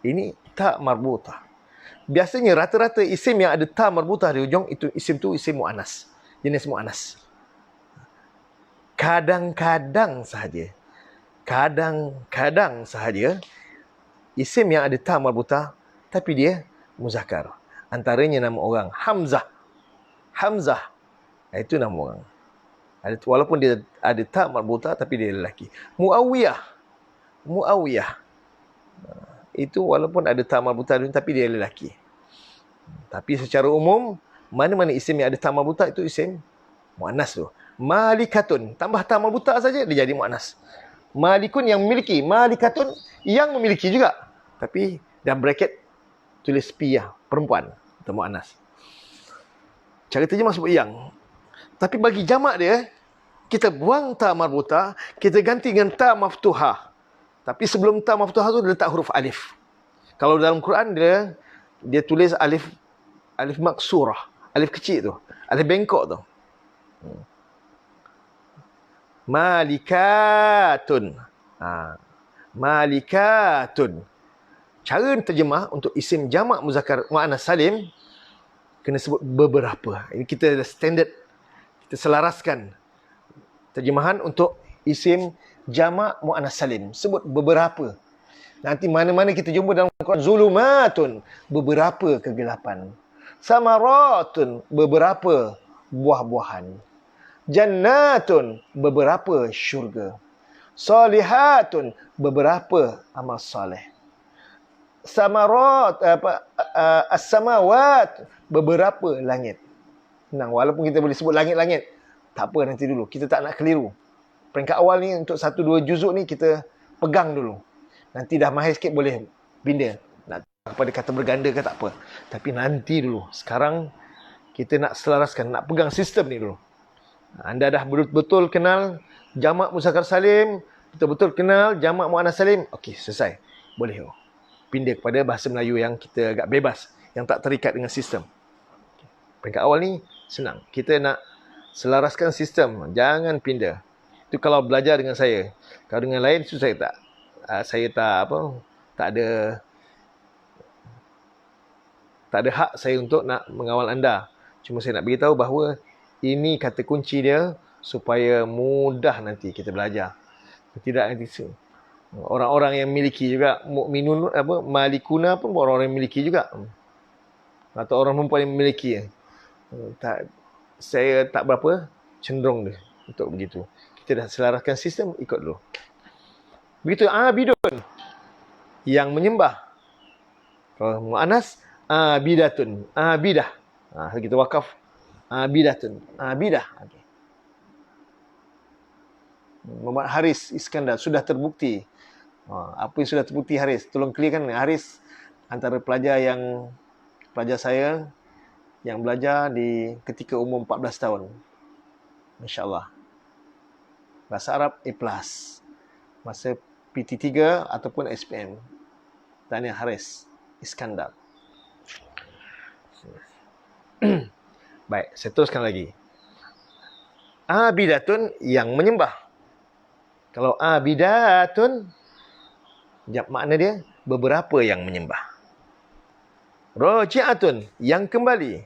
Ini ta marbutah. Biasanya rata-rata isim yang ada ta marbutah di hujung, itu isim tu isim mu'anas, jenis mu'anas. Kadang-kadang sahaja isim yang ada ta marbutah tapi dia muzakkar. Antaranya nama orang Hamzah. Itu nama orang. Walaupun dia ada ta marbutah tapi dia lelaki. Muawiyah. Itu walaupun ada ta marbutah tapi dia lelaki. Tapi secara umum, mana-mana isim yang ada ta marbutah itu isim mu'anas tu. Malikatun, tambah ta marbutah saja dia jadi mu'anas. Malikun yang memiliki, malikatun yang memiliki juga. Tapi dalam bracket tulis piyah, perempuan atau mu'anas. Cara terjemah sebut yang. Tapi bagi jamak dia, kita buang ta marbutah, kita ganti dengan ta maftuhah. Tapi sebelum ta maftuhah tu dia letak huruf alif. Kalau dalam Quran dia tulis alif maksurah, alif kecil tu, alif bengkok tu. Malikatun. Malikatun. Cara terjemah untuk isim jamak muzakkar mu'annas salim kena sebut beberapa. Ini kita standard, kita selaraskan terjemahan untuk isim jamak mu'annas salim. Sebut beberapa. Nanti mana-mana kita jumpa dalam Quran, zulumatun, beberapa kegelapan. Samaratun, beberapa buah-buahan. Jannatun, beberapa syurga. Salihatun, beberapa amal soleh. Samarat, as-samawat, beberapa langit. Senang, walaupun kita boleh sebut langit-langit, tak apa, nanti dulu. Kita tak nak keliru. Peringkat awal ni untuk 1-2 juzuk ni kita pegang dulu. Nanti dah mahir sikit boleh pindah. Nak kepada kata berganda ke tak apa. Tapi nanti dulu. Sekarang kita nak selaraskan, nak pegang sistem ni dulu. Anda dah betul-betul kenal jamak muzakkar salim, betul-betul kenal jamak muannas salim. Okey, selesai. Boleh pindah kepada bahasa Melayu yang kita agak bebas, yang tak terikat dengan sistem. Peringkat awal ni senang. Kita nak selaraskan sistem, jangan pindah. Itu kalau belajar dengan saya. Kalau dengan lain itu saya tak ada hak saya untuk nak mengawal anda. Cuma saya nak beritahu bahawa ini kata kunci dia supaya mudah nanti kita belajar. Tidak nanti orang-orang yang miliki juga mukminun malikuna pun orang-orang yang miliki juga. Atau orang perempuan yang memiliki. Saya tak berapa cenderung dia untuk begitu. Kita dah selaraskan sistem, ikut dulu. Begitu abidun, yang menyembah. Kalau mu'anas, abidatun, abidah. Kita wakaf abidatun, abidah. Okay. Muhammad Haris Iskandar sudah terbukti. Apa yang sudah terbukti Haris? Tolong clearkan. Haris antara pelajar saya yang belajar di ketika umur 14 tahun. Masya-Allah. Bahasa Arab A+. Masa PT3 ataupun SPM. Tahniah Haris Iskandar. Baik, saya teruskan lagi. Abidatun yang menyembah. Kalau abidatun, makna dia beberapa yang menyembah. Raji'atun yang kembali.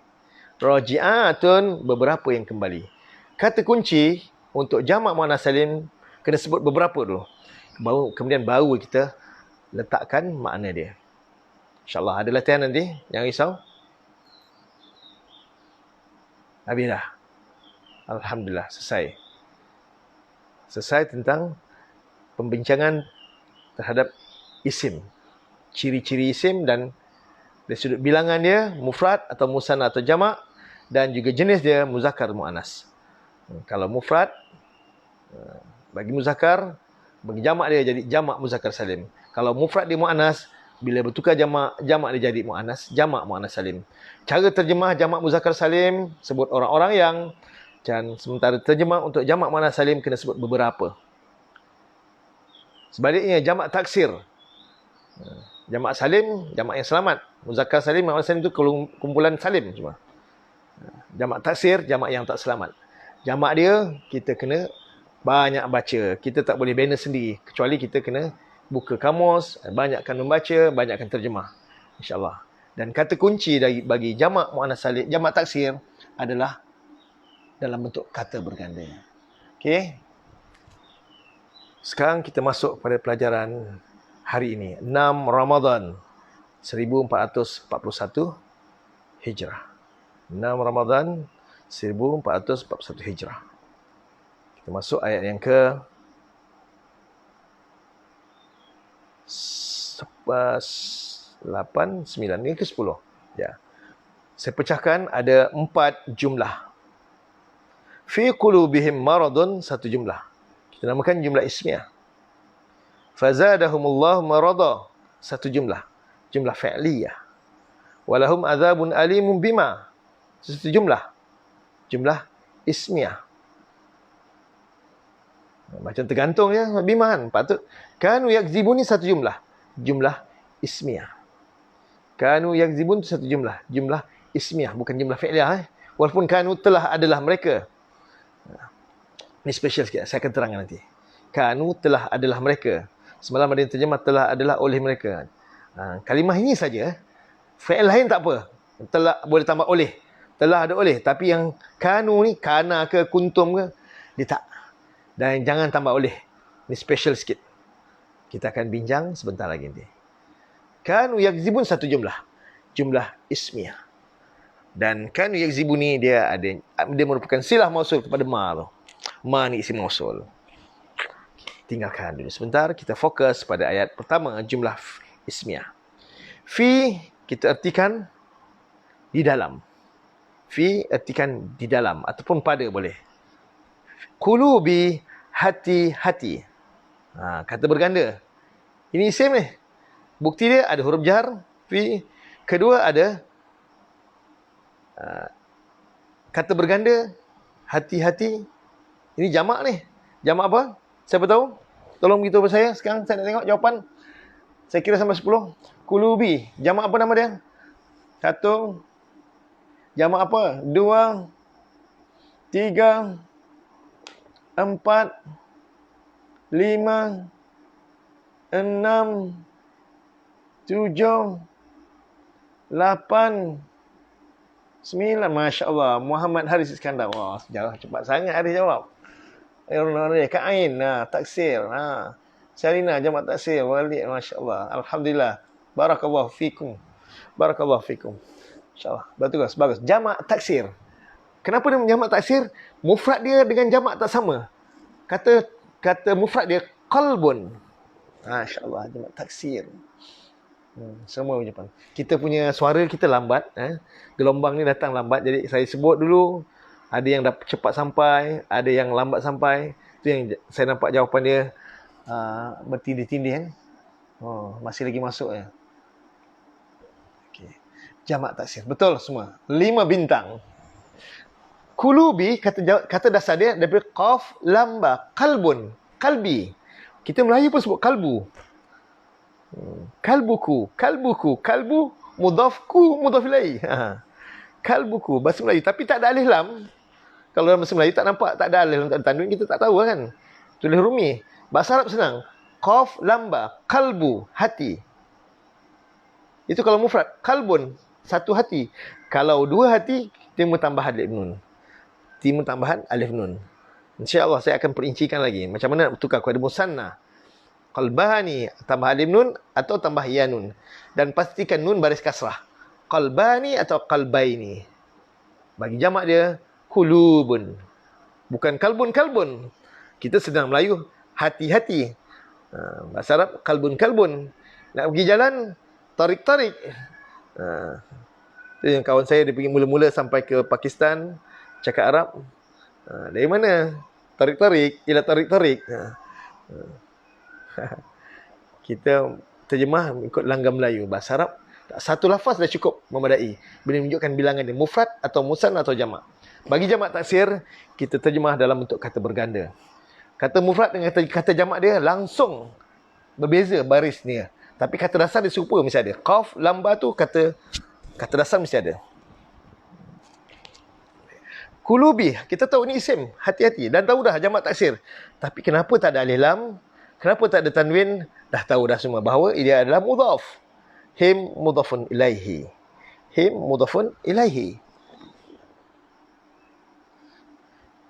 Raji'atun beberapa yang kembali. Kata kunci untuk jamak muannas salim kena sebut beberapa dulu. Kemudian baru kita letakkan makna dia. InsyaAllah ada latihan nanti. Jangan risau. Habis dah. Alhamdulillah. Selesai. Selesai tentang pembincangan terhadap isim. Ciri-ciri isim dan dari sudut bilangan dia, mufrad atau musanna atau jamak, dan juga jenis dia muzakkar muannas. Kalau mufrad, bagi muzakkar, bagi jamak dia jadi jamak muzakkar salim. Kalau mufrad dia muannas, bila bertukar jamak dia jadi muannas, jamak muannas salim. Cara terjemah jamak muzakkar salim sebut orang-orang yang, dan sementara terjemah untuk jamak muannas salim kena sebut beberapa. Sebaliknya jamak taksir. Jamak salim, jamak yang selamat. Muzakkar salim, muannas salim itu kumpulan salim cuma. Jamak taksir, jamak yang tak selamat. Jamak dia kita kena banyak baca. Kita tak boleh bina sendiri kecuali kita kena buka kamus, banyakkan membaca, banyakkan terjemah. InsyaAllah. Dan kata kunci bagi jamak muannas salim, jamak taksir adalah dalam bentuk kata berganda. Okey. Sekarang kita masuk pada pelajaran hari ini. 6 Ramadan 1441 Hijrah. 6 Ramadan 1441 Hijrah. Kita masuk ayat yang ke 8, 9, ni ke 10. Ya. Saya pecahkan ada 4 jumlah. Fi qulubihim maradun, satu jumlah. Kita namakan jumlah ismiyah. Fazadahumullahu marada, satu jumlah. Jumlah fi'liyah. Walahum azabun alimun bima, satu jumlah. Jumlah ismiyah. Macam tergantung ya, bima kan. Patut. Kanu yakzibun ni satu jumlah. Jumlah ismiyah. Kanu yakzibun itu satu jumlah. Jumlah ismiyah, bukan jumlah fi'liyah. Walaupun kanu telah adalah mereka. Ini special sikit, saya akan terangkan nanti. Kanu telah adalah mereka. Semalam ada yang terjemah telah adalah oleh mereka. Kalimah ini saja. Fi'il lain tak apa. Telah boleh tambah oleh. Telah ada oleh. Tapi yang kanu ni, kana ke kuntum ke, dia tak. Dan jangan tambah oleh. Ini special sikit. Kita akan bincang sebentar lagi nanti. Kanu yakzibun satu jumlah. Jumlah ismiyah. Dan kanu yakzibun ni dia merupakan silah mausul kepada ma tu. Ma ni isim mausul. Tinggalkan dulu sebentar. Kita fokus pada ayat pertama, jumlah ismiyah. Fi kita artikan di dalam. Fi artikan di dalam ataupun pada boleh. Qulubi, hati-hati. Kata berganda. Ini isim ni. Bukti dia ada huruf jar, fi. Kedua ada kata berganda, hati-hati. Ini jamak ni. Jamak apa? Siapa tahu? Tolong beritahu kepada saya. Sekarang saya nak tengok jawapan. Saya kira sampai 10. Qulubi. Jamak apa nama dia? 1. Jamak apa? 2. 3. 4. 5. 6. 7. 8. 9. Masya Allah. Muhammad Haris Iskandar. Wah, sejarah cepat sangat Haris jawab. Ka'ain. Taksir. Syarina jamak taksir. Walid. Masya Allah. Alhamdulillah. Barakallahu fikum. Barakallahu fikum. InsyaAllah. Bagus. Bagus. Jamak taksir. Kenapa dia jamak taksir? Mufrad dia dengan jamak tak sama. Kata mufrad dia qalbun. InsyaAllah. Jamak taksir. Semua ucapan. Kita punya suara kita lambat. Gelombang ni datang lambat. Jadi saya sebut dulu. Ada yang dah cepat sampai. Ada yang lambat sampai. Itu yang saya nampak jawapan dia bertindih-tindih. Masih lagi masuk ya. Okay. Jamak taksir. Betul semua. 5 bintang. Qulubi, kata dasar dia daripada qaf, lamba, qalbun, qalbi. Kita Melayu pun sebut kalbu. Kalbuku, kalbu, mudhafku, mudhaf ilaih. Kalbuku, bahasa Melayu. Tapi tak ada alif lam. Kalau dalam bahasa Melayu tak nampak, tak ada alif, tak ada tanwin, kita tak tahu kan. Tulis rumi. Bahasa Arab senang. Qaf, lamba, kalbu, hati. Itu kalau mufrad. Kalbun, satu hati. Kalau dua hati, timbul tambahan alif nun. Timbul tambahan alif nun. InsyaAllah saya akan perincikan lagi. Macam mana nak bertukar kepada musanna. Qalbani, tambah alif nun atau tambah ya nun. Dan pastikan nun baris kasrah. Qalbani atau qalbaini. Bagi jamak dia, kulubun. Bukan kalbun. Kita sedang Melayu, hati-hati. Bahasa Arab, kalbun. Nak pergi jalan, tarik. Itu yang kawan saya, dia pergi mula-mula sampai ke Pakistan, cakap Arab. Dari mana? Tarik. Ialah tarik. Kita terjemah ikut langgam Melayu. Bahasa Arab, satu lafaz dah cukup memadai. Boleh menunjukkan bilangan dia, mufrad atau musanna atau jamak. Bagi jamak taksir, kita terjemah dalam bentuk kata berganda. Kata mufrad dengan kata jamak dia langsung berbeza baris dia. Tapi kata dasar dia serupa mesti ada. Qaf, lamba tu kata dasar mesti ada. Kulubi, kita tahu ni isim, hati-hati. Dan tahu dah jamak taksir. Tapi kenapa tak ada alif lam? Kenapa tak ada tanwin? Dah tahu dah semua bahawa dia adalah mudhaf. Him mudhafun ilaihi.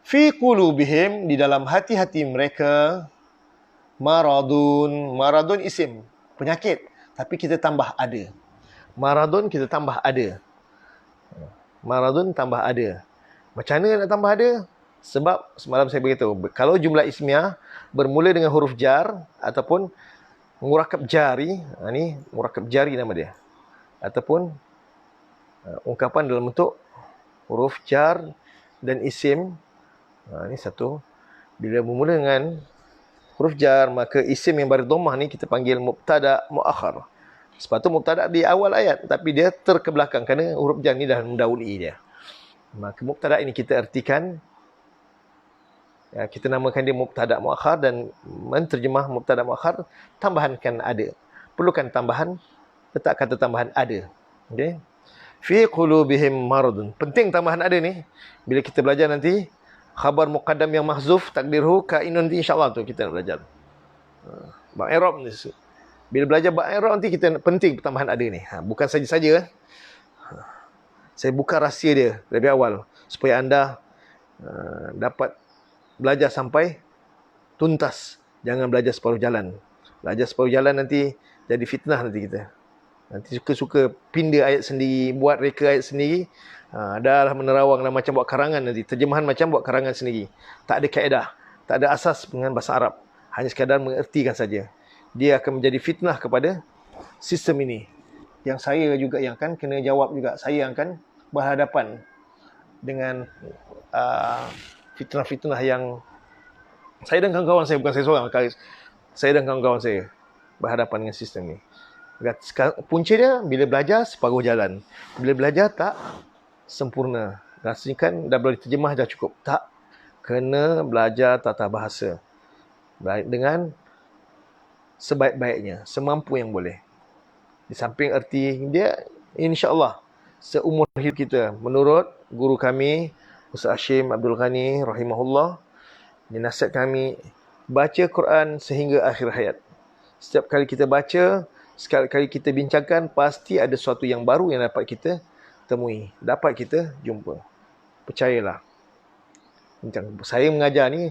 Fi qulubihim, di dalam hati-hati mereka, maradun isim, penyakit, tapi kita tambah ada. Maradun kita tambah ada. Macam mana nak tambah ada? Sebab semalam saya beritahu, kalau jumlah ismiah bermula dengan huruf jar ataupun murakab jari, ni murakab jari nama dia, ataupun ungkapan dalam bentuk huruf jar dan isim. Ini satu. Bila bermula dengan huruf jar, maka isim yang baris dhammah ni kita panggil mubtada muakhar. Sepatutnya mubtada di awal ayat, tapi dia terkebelakang kerana huruf jar ni dah mendahului dia. Maka mubtada ini kita artikan, kita namakan dia mubtada muakhar, dan menterjemah mubtada muakhar, tambahankan ada. Perlukan tambahan, letak kata tambahan ada. Okey. Fi qulubihim maradun. Penting tambahan ada ni. Bila kita belajar nanti khabar muqaddam yang mahzuf takdirhu kainun, nanti insya-Allah tu kita nak belajar. Bab i'rab ni. Bila belajar bab i'rab nanti kita penting tambahan ada ni. Bukan saja-saja. Saya buka rahsia dia lebih awal supaya anda dapat belajar sampai tuntas. Jangan belajar separuh jalan. Belajar separuh jalan nanti jadi fitnah nanti kita. Nanti suka-suka pindah ayat sendiri, buat reka ayat sendiri. Dah menerawang dan macam buat karangan nanti. Terjemahan macam buat karangan sendiri. Tak ada kaedah. Tak ada asas dengan bahasa Arab. Hanya sekadar mengertikan saja. Dia akan menjadi fitnah kepada sistem ini. Yang saya juga yang akan kena jawab juga. Saya yang akan berhadapan dengan fitnah-fitnah yang saya dan kawan-kawan saya, bukan saya seorang. Saya dan kawan-kawan saya berhadapan dengan sistem ini. Punca dia bila belajar separuh jalan. Bila belajar tak sempurna. Rasanya kan dah boleh terjemah dah cukup. Tak. Kena belajar tata bahasa. Dengan sebaik-baiknya. Semampu yang boleh. Di samping erti dia, insya-Allah seumur hidup kita, menurut guru kami Ustaz Hashim Abdul Ghani rahimahullah, nasihat kami, baca Quran sehingga akhir hayat. Setiap kali kita baca, sekali kali kita bincangkan, pasti ada sesuatu yang baru yang dapat kita temui, dapat kita jumpa. Percayalah. Saya mengajar ni,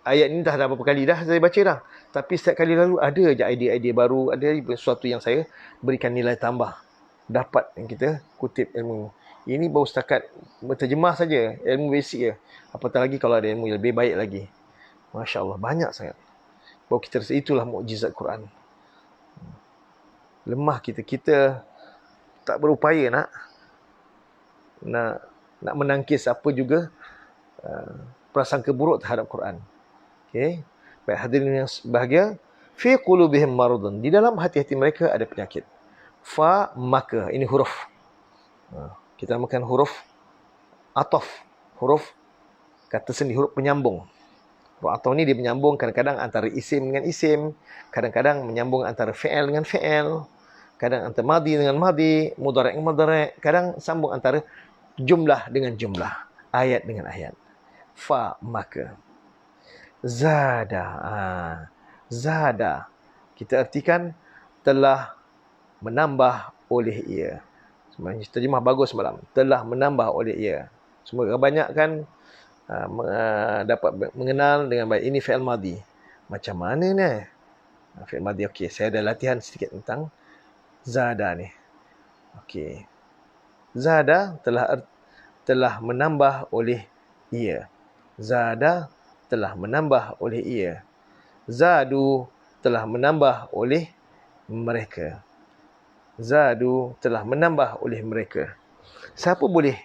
ayat ni dah berapa kali dah saya baca dah. Tapi setiap kali lalu ada je idea-idea baru, ada sesuatu yang saya berikan nilai tambah. Dapat yang kita kutip ilmu. Ini baru setakat berterjemah saja, ilmu basic je. Apatah lagi kalau ada ilmu yang lebih baik lagi. Masya Allah, banyak sangat. Baru kita rasa itulah mukjizat Quran. Lemah kita tak berupaya nak menangkis apa juga prasangka buruk terhadap Quran. Okey. Baik hadirin yang bahagia, fi qulubihim maradun, di dalam hati-hati mereka ada penyakit. Fa, maka, ini huruf. Kita namakan huruf ataf, huruf kata sendiri, huruf penyambung. Huruf ataf ni dia menyambung kadang-kadang antara isim dengan isim, kadang-kadang menyambung antara fi'il dengan fi'il, kadang antara madi dengan madi, mudhari' dengan mudhari', kadang sambung antara jumlah dengan jumlah. ayat dengan ayat. Fa, maka. Zada. Zada. Kita artikan telah menambah oleh ia. Sebenarnya terjemah bagus semalam. Telah menambah oleh ia. Semua kebanyakan dapat mengenal dengan baik. Ini fi'il madhi. Macam mana ni? Fi'il madhi. Okey, saya ada latihan sedikit tentang zada ni. Okey. Zada telah menambah oleh ia. Zada telah menambah oleh ia. Zadu telah menambah oleh mereka. Zadu telah menambah oleh mereka. Siapa boleh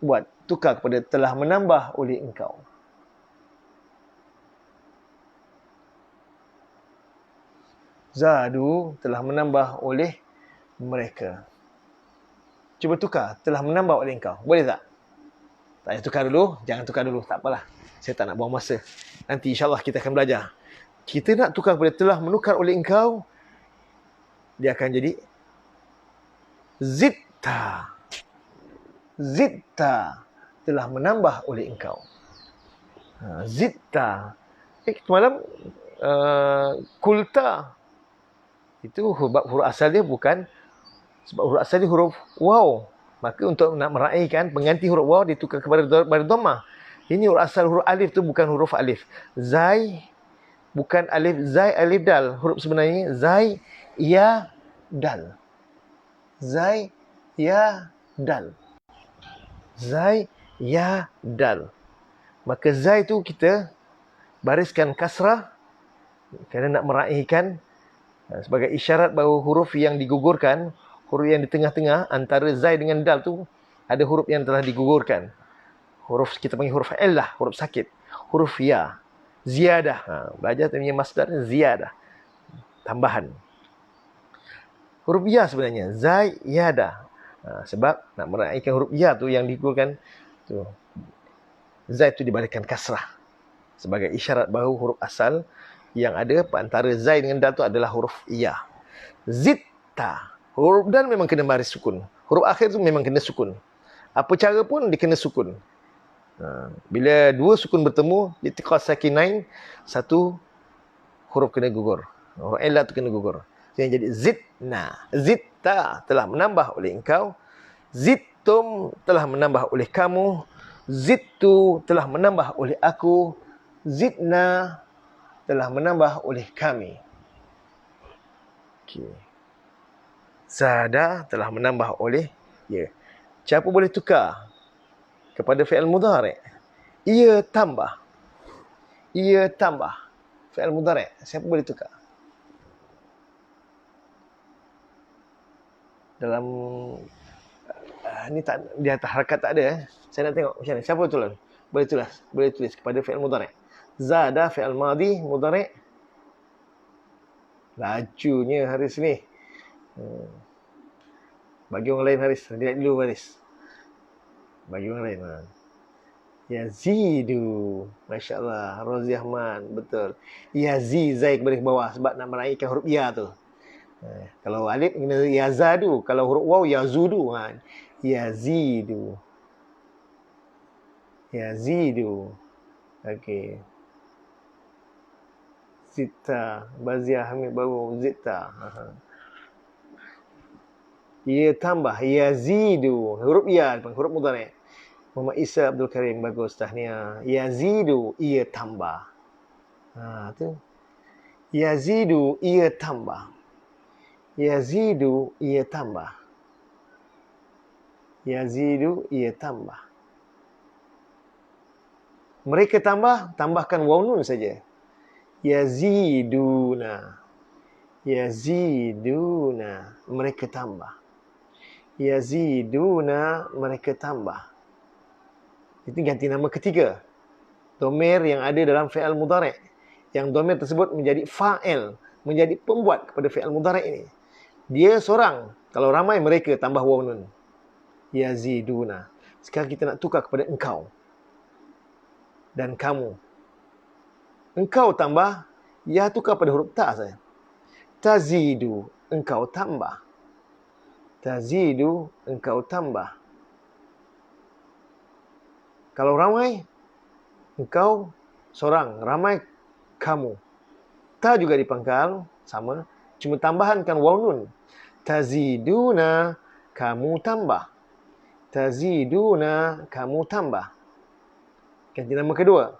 buat tukar kepada telah menambah oleh engkau? Zadu telah menambah oleh mereka. Cuba tukar telah menambah oleh engkau. Boleh tak? Tak payah tukar dulu. Jangan tukar dulu. Tak apalah. Saya tak nak buang masa. Nanti insyaAllah kita akan belajar. Kita nak tukar kepada telah menukar oleh engkau. Dia akan jadi zitta. Zitta telah menambah oleh engkau. Zitta. Semalam kulta. Itu huruf asal dia bukan. Sebab huruf asal dia huruf waw. Maka untuk nak meraihkan pengganti huruf waw ditukar kepada dhammah. Ini huruf asal huruf alif tu bukan huruf alif. Zai bukan alif, zai alif dal. Huruf sebenarnya zai ya dal. Zai ya dal. Zai ya dal. Maka zai tu kita bariskan kasrah kerana nak meraihkan sebagai isyarat bahawa huruf yang digugurkan, huruf yang di tengah-tengah antara zai dengan dal tu ada huruf yang telah digugurkan. Huruf kita panggil huruf illah, huruf sakit. Huruf ya, ziyadah. Belajar tentang masdar ziyadah, tambahan. Huruf ya sebenarnya zai yadah. Sebab nak meraihkan huruf ya tu yang digugurkan tu, zai tu dibalikkan kasrah sebagai isyarat bahawa huruf asal yang ada antara zai dengan dal tu adalah huruf ya. Zitta. Huruf dal memang kena baris sukun. Huruf akhir tu memang kena sukun. Apa cara pun dia kena sukun. Bila dua sukun bertemu, iltiqa sakinain, satu huruf kena gugur. Huruf illah tu kena gugur. Jadi zidna. Zitta telah menambah oleh engkau. Zittum telah menambah oleh kamu. Zittu telah menambah oleh aku. Zidna telah menambah oleh kami. Okay. Zada telah menambah oleh ya. Siapa boleh tukar kepada fi'il mudhari'? Ia tambah. Ia tambah. Fi'il mudhari'. Siapa boleh tukar? Dalam ni tak, di atas harakat tak ada. Saya nak tengok macam mana. Siapa tulis? Boleh tulis kepada fi'il mudhari'. Zada fi'il madhi mudhari'. Lajunya Haris ni. Bagi orang lain Haris. Lihat dulu Haris. Bagi orang lain. Yazidu. Masya Allah. Rozi Ahmad. Betul. Yazid. Zai kepada bawah. Sebab nak meraihkan huruf ya tu. Kalau alif kena yazadu. Kalau huruf waw yazudu. Yazidu. Yazidu. Okey. Zita. Baziah Hamid baru. Zita. Ia tambah. Yazidu. Huruf ya. Huruf mudhari'. Muhammad Isa Abdul Karim. Bagus. Tahniah. Yazidu. Ia tambah. Tu. Yazidu. Ia tambah. Yazidu. Ia tambah. Yazidu. Ia tambah. Mereka tambah. Tambahkan waw nun saja. Yaziduna. Yaziduna. Mereka tambah. Yaziduna. Mereka tambah. Itu ganti nama ketiga. Domir yang ada dalam fi'al mudhari'. Yang domir tersebut menjadi fa'il. Menjadi pembuat kepada fi'al mudhari' ini. Dia seorang. Kalau ramai mereka tambah waw nun. Yaziduna. Sekarang kita nak tukar kepada engkau. Dan kamu. Engkau tambah. Ya tukar pada huruf ta saja. Tazidu. Engkau tambah. Tazidu. Engkau tambah. Kalau ramai, engkau seorang. Ramai, kamu. Ta juga dipangkal, sama. Cuma tambahankan waw nun. Taziduna, kamu tambah. Taziduna, kamu tambah. Ganti nama kedua.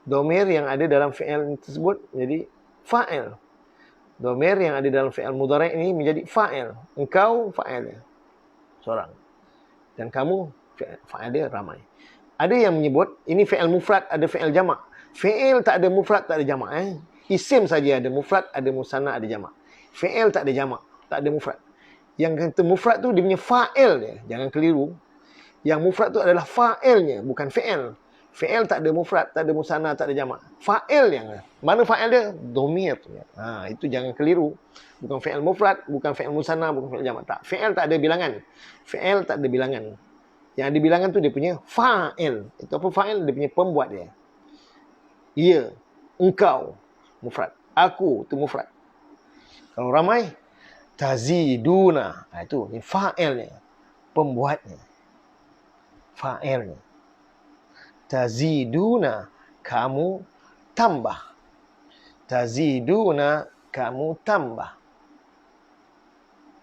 Domir yang ada dalam fi'il tersebut menjadi fa'il. Domir yang ada dalam fi'il mudhari' ini menjadi fa'il. Engkau fa'il, seorang. Dan kamu fa'il dia ramai. Ada yang menyebut ini fi'il mufrad, ada fi'il jamak. Fi'il tak ada mufrad, tak ada jamak. Isim saja ada mufrad, ada musanna, ada jamak. Fi'il tak ada jamak, tak ada mufrad. Yang kata mufrad tu dia punya fa'il dia. Jangan keliru. Yang mufrad tu adalah fa'ilnya, bukan fi'il. Fi'il tak ada mufrad, tak ada musanna, tak ada jamak. Fa'il yang mana fa'il dia? Domir. Itu jangan keliru. Bukan fi'il mufrad, bukan fi'il musanna, bukan fi'il jamak. Tak. Fi'il tak ada bilangan. Fi'il tak ada bilangan. Yang ada bilangan tu dia punya fa'il. Itu apa fa'il? Dia punya pembuat dia. Ia, engkau, mufrad. Aku, itu mufrad. Kalau ramai, taziduna. Itu ini fa'ilnya. Pembuatnya. Fa'ilnya. Taziduna, kamu tambah. Taziduna, kamu tambah.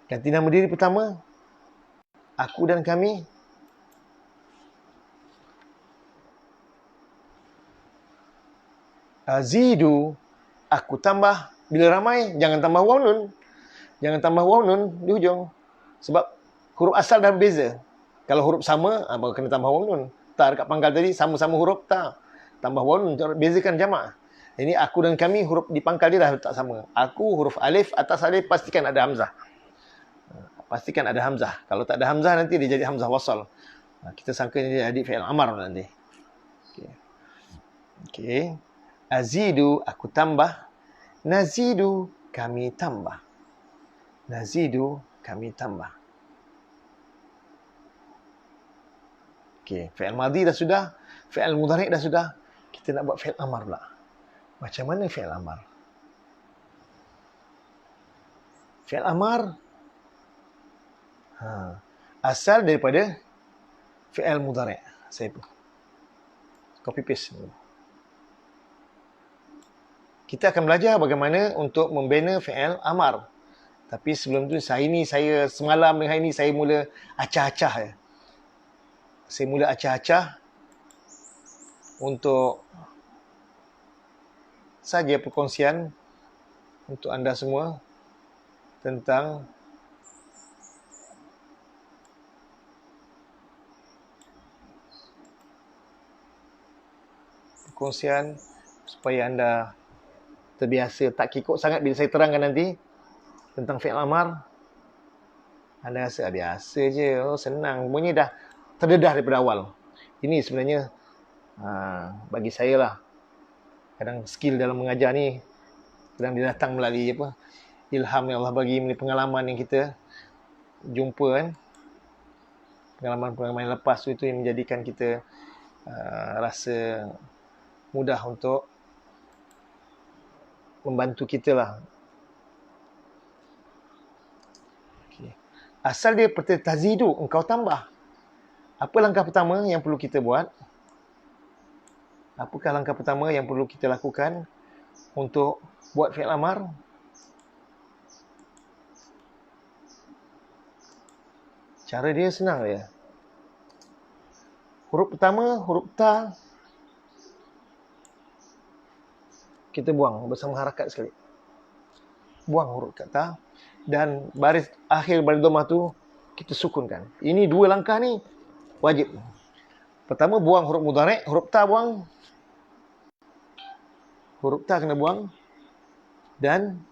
Ganti nama diri pertama. Aku dan kami. Azidu, aku tambah. Bila ramai, jangan tambah waw nun. Jangan tambah waw nun di hujung. Sebab huruf asal dah berbeza. Kalau huruf sama, baru kena tambah waw nun. Ta dekat pangkal tadi, sama-sama huruf ta. Tambah waw nun, bezakan jamak. Ini aku dan kami, huruf di pangkal dia dah tak sama. Aku, huruf alif, atas alif, pastikan ada hamzah. Pastikan ada hamzah. Kalau tak ada hamzah, nanti dia jadi hamzah wasal. Kita sangka dia jadi fi'il amar nanti. Okey. Azidu, aku tambah. Nazidu, kami tambah. Nazidu, kami tambah. Okey, fi'il madhi dah sudah, fi'il mudhari' dah sudah. Kita nak buat fi'il amar pula. Macam mana fi'il amar? Fi'il amar asal daripada fi'il mudhari'. Saya copy paste. Kita akan belajar bagaimana untuk membina fi'il amar. Tapi sebelum tu, saya semalam dengan hari ni, saya mula acah-acah ya. Saya mula acah-acah untuk saja perkongsian untuk anda semua tentang perkongsian supaya anda terbiasa, tak kikuk sangat bila saya terangkan nanti tentang fi'il amar. Anda rasa biasa je, senang, semuanya dah terdedah daripada awal. Ini sebenarnya bagi saya lah, kadang skill dalam mengajar ni kadang dia datang melalui ilham yang Allah bagi, melalui pengalaman yang kita jumpa kan. Pengalaman-pengalaman yang lepas tu, itu yang menjadikan kita rasa mudah untuk membantu kita lah. Okay. Asal dia seperti tazidu, engkau tambah. Apa langkah pertama yang perlu kita buat? Apakah langkah pertama yang perlu kita lakukan untuk buat fi'il amar? Cara dia senang dia. Huruf pertama, huruf ta, kita buang bersama harakat sekali. Buang huruf ta. Dan baris akhir baris dhammah tu kita sukunkan. Ini dua langkah ni wajib. Pertama, buang huruf mudhari', huruf ta buang. Huruf ta kena buang. Dan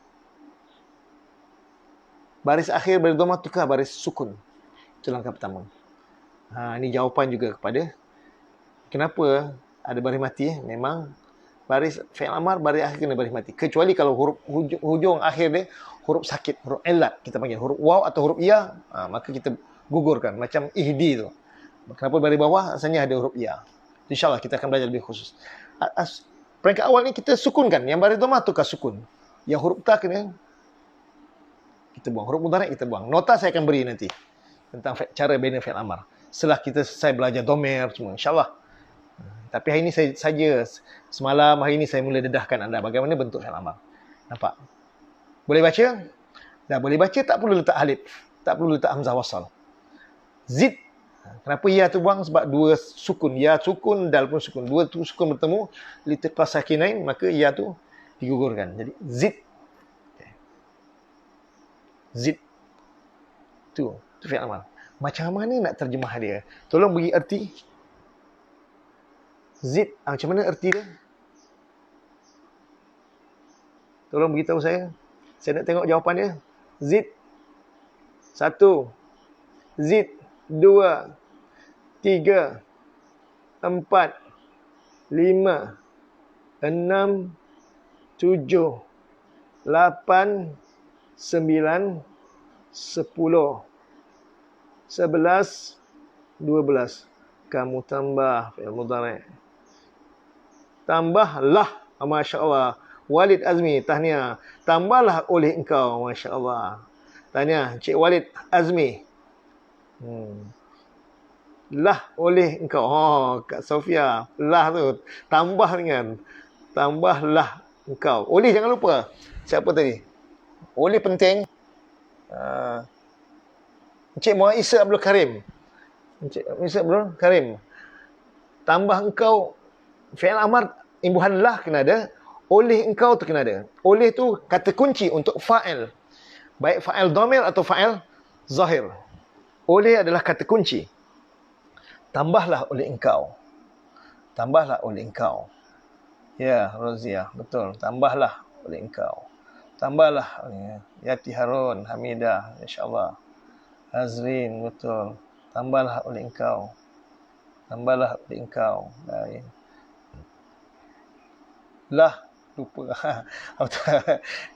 baris akhir baris dhammah tukar baris sukun. Itu langkah pertama. Ini jawapan juga kepada kenapa ada baris mati. Memang baris fi'il amar, baris akhir kena baris mati. Kecuali kalau huruf hujung akhir dia huruf sakit, huruf ilat kita panggil, huruf waw atau huruf ya, maka kita gugurkan. Macam ihdi tu. Kenapa baris bawah asalnya ada huruf ya. InsyaAllah kita akan belajar lebih khusus. Peringkat awal ni kita sukunkan. Yang baris dhammah tukar sukun. Yang huruf ta kena kita buang. Huruf mudhari' kita buang. Nota saya akan beri nanti tentang cara bina fi'il amar. Setelah kita selesai belajar domir semua, insyaAllah Tapi hari ini semalam hari ini saya mula dedahkan anda bagaimana bentuk fi'il amar. Nampak? Boleh baca? Dah boleh baca, tak perlu letak alif. Tak perlu letak hamzah wasal. Zid. Kenapa ya tu buang? Sebab dua sukun. Ya sukun, dal pun sukun. Dua tu sukun bertemu, litika sakinain, maka ya tu digugurkan. Jadi zid. Okay. Zid. Tu fi'il amar. Macam mana nak terjemah dia? Tolong bagi erti. Zid, macam mana erti dia? Tolong beritahu saya. Saya nak tengok jawapan dia. Zid. 1. Zid. 2. 3. 4. 5. 6. 7. 8. 9. 10. 11, 12. Kamu tambah fi'il mudhari'. Tambahlah, masya-Allah. Walid Azmi, tahniah. Tambahlah oleh engkau, masya-Allah. Tahniah Cik Walid Azmi. Lah oleh engkau. Oh, Kak Sofia. Lah tu tambah dengan tambahlah engkau. Oleh jangan lupa. Siapa tadi? Oleh penting. Encik Muhammad Isa Abdul Karim. Encik Isa Abdul Karim. Tambah engkau, fi'il amar imbuhan lah kena ada, oleh engkau tu kena ada. Oleh tu kata kunci untuk fa'il. Baik fa'il dhamir atau fa'il zahir. Oleh adalah kata kunci. Tambahlah oleh engkau. Tambahlah oleh engkau. Ya, Rozia, betul. Tambahlah oleh engkau. Tambahlah oleh Yati Harun, Hamidah, insya-Allah. Azrin, betul. Tambahlah oleh engkau. Tambahlah oleh engkau. Baik. Lah, lupa.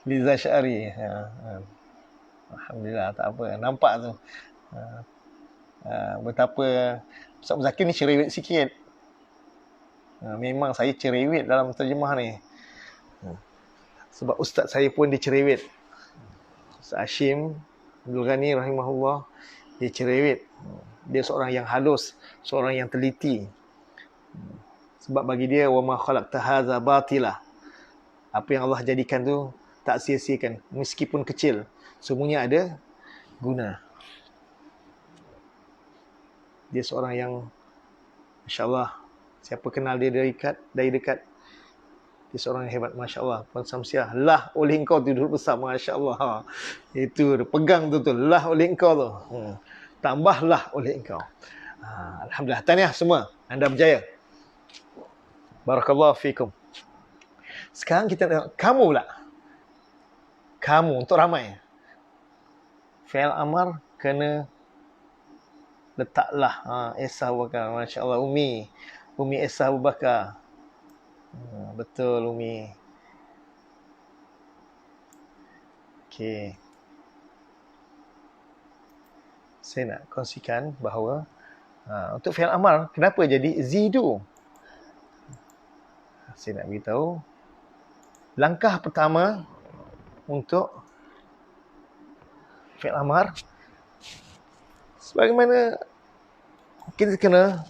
Liza Syari. Alhamdulillah, tak apa. Nampak tu. Betapa Ustaz Muzakir ni cerewet sikit. Memang saya cerewet dalam terjemah ni. Sebab ustaz saya pun dia cerewet. Ustaz Hashim Abdul Ghani rahimahullah, dia cerewet. Dia seorang yang halus, seorang yang teliti. Sebab bagi dia, wa ma khalaqta hadza batila. Apa yang Allah jadikan tu tak sia-siakan, meskipun kecil, semuanya ada guna. Dia seorang yang masya-Allah, siapa kenal dia dari dekat, dia seorang yang hebat, masya-Allah. Puan Samsiah, lah oleh engkau tidur besar, masya-Allah. Itu pegang tu lah oleh engkau tu. Tambahlah oleh engkau. Alhamdulillah. Tahniah semua. Anda berjaya. Barakallahu fikum. Sekarang kita tengok kamu pula. Kamu untuk ramai. Fi'il amar kena letaklah. Esa Abu Bakar, masya-Allah. Umi Esa Abu Bakar. Betul Umi. Okey. Saya nak kongsikan bahawa untuk fi'il amar kenapa jadi zidu? Saya nak beritahu. Langkah pertama untuk fi'il amar, sebagaimana kita kena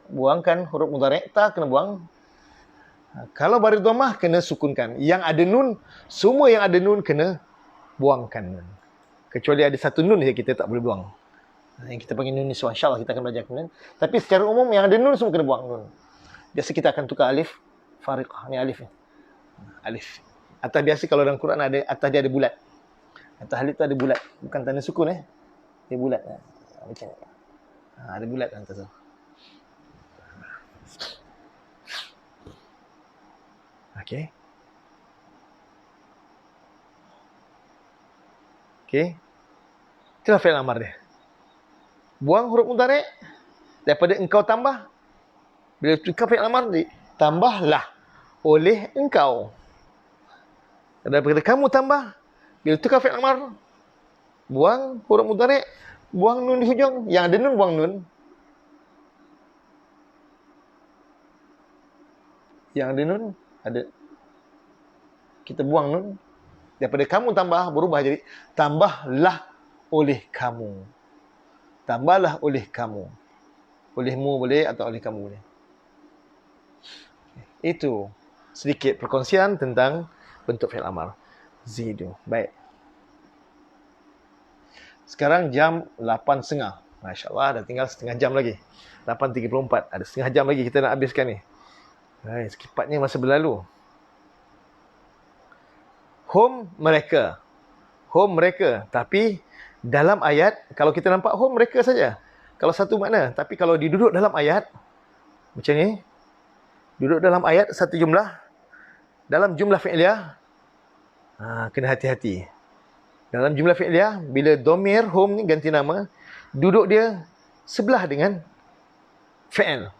buangkan huruf mudhari', ta kena buang. Kalau baris dhammah kena sukunkan. Yang ada nun, semua yang ada nun kena buangkan nun. Kecuali ada satu nun saja kita tak boleh buang. Yang kita panggil nun niswah. InsyaAllah kita akan belajar kemudian. Tapi secara umum yang ada nun semua kena buang nun. Biasa kita akan tukar alif fariqah. Ni alif ni. Alif. Atas biasa kalau dalam Quran ada, atas dia ada bulat. Atas alif tu ada bulat. Bukan tanda sukun dia bulat. Macam ni. Ada bulat atas tu. Okey. Okey. Itulah fi'il amar dia. Buang huruf mudhari', daripada engkau tambah. Bila engkau fi'il amar, tambahlah oleh engkau. Daripada kamu tambah. Bila tukar fi'il amar, buang huruf mudhari', buang nun di hujung. Yang ada nun, buang nun. Yang ada nun, ada. Kita buang nun. Daripada kamu tambah, berubah jadi tambahlah oleh kamu. Tambahlah oleh kamu. Olehmu boleh atau oleh kamu boleh. Itu sedikit perkongsian tentang bentuk fi'il amar. Zidu. Baik. Sekarang jam 8.30. Masya Allah, dah tinggal setengah jam lagi. 8.34. Ada setengah jam lagi kita nak habiskan ni. Hai, sekipatnya masa berlalu. Hum mereka. Hum mereka. Tapi dalam ayat, kalau kita nampak hum mereka saja. Kalau satu makna. Tapi kalau diduduk dalam ayat, macam ni. Duduk dalam ayat satu jumlah. Dalam jumlah fi'liyah, kena hati-hati. Dalam jumlah fi'liyah, bila domir hum ni ganti nama, duduk dia sebelah dengan fi'il.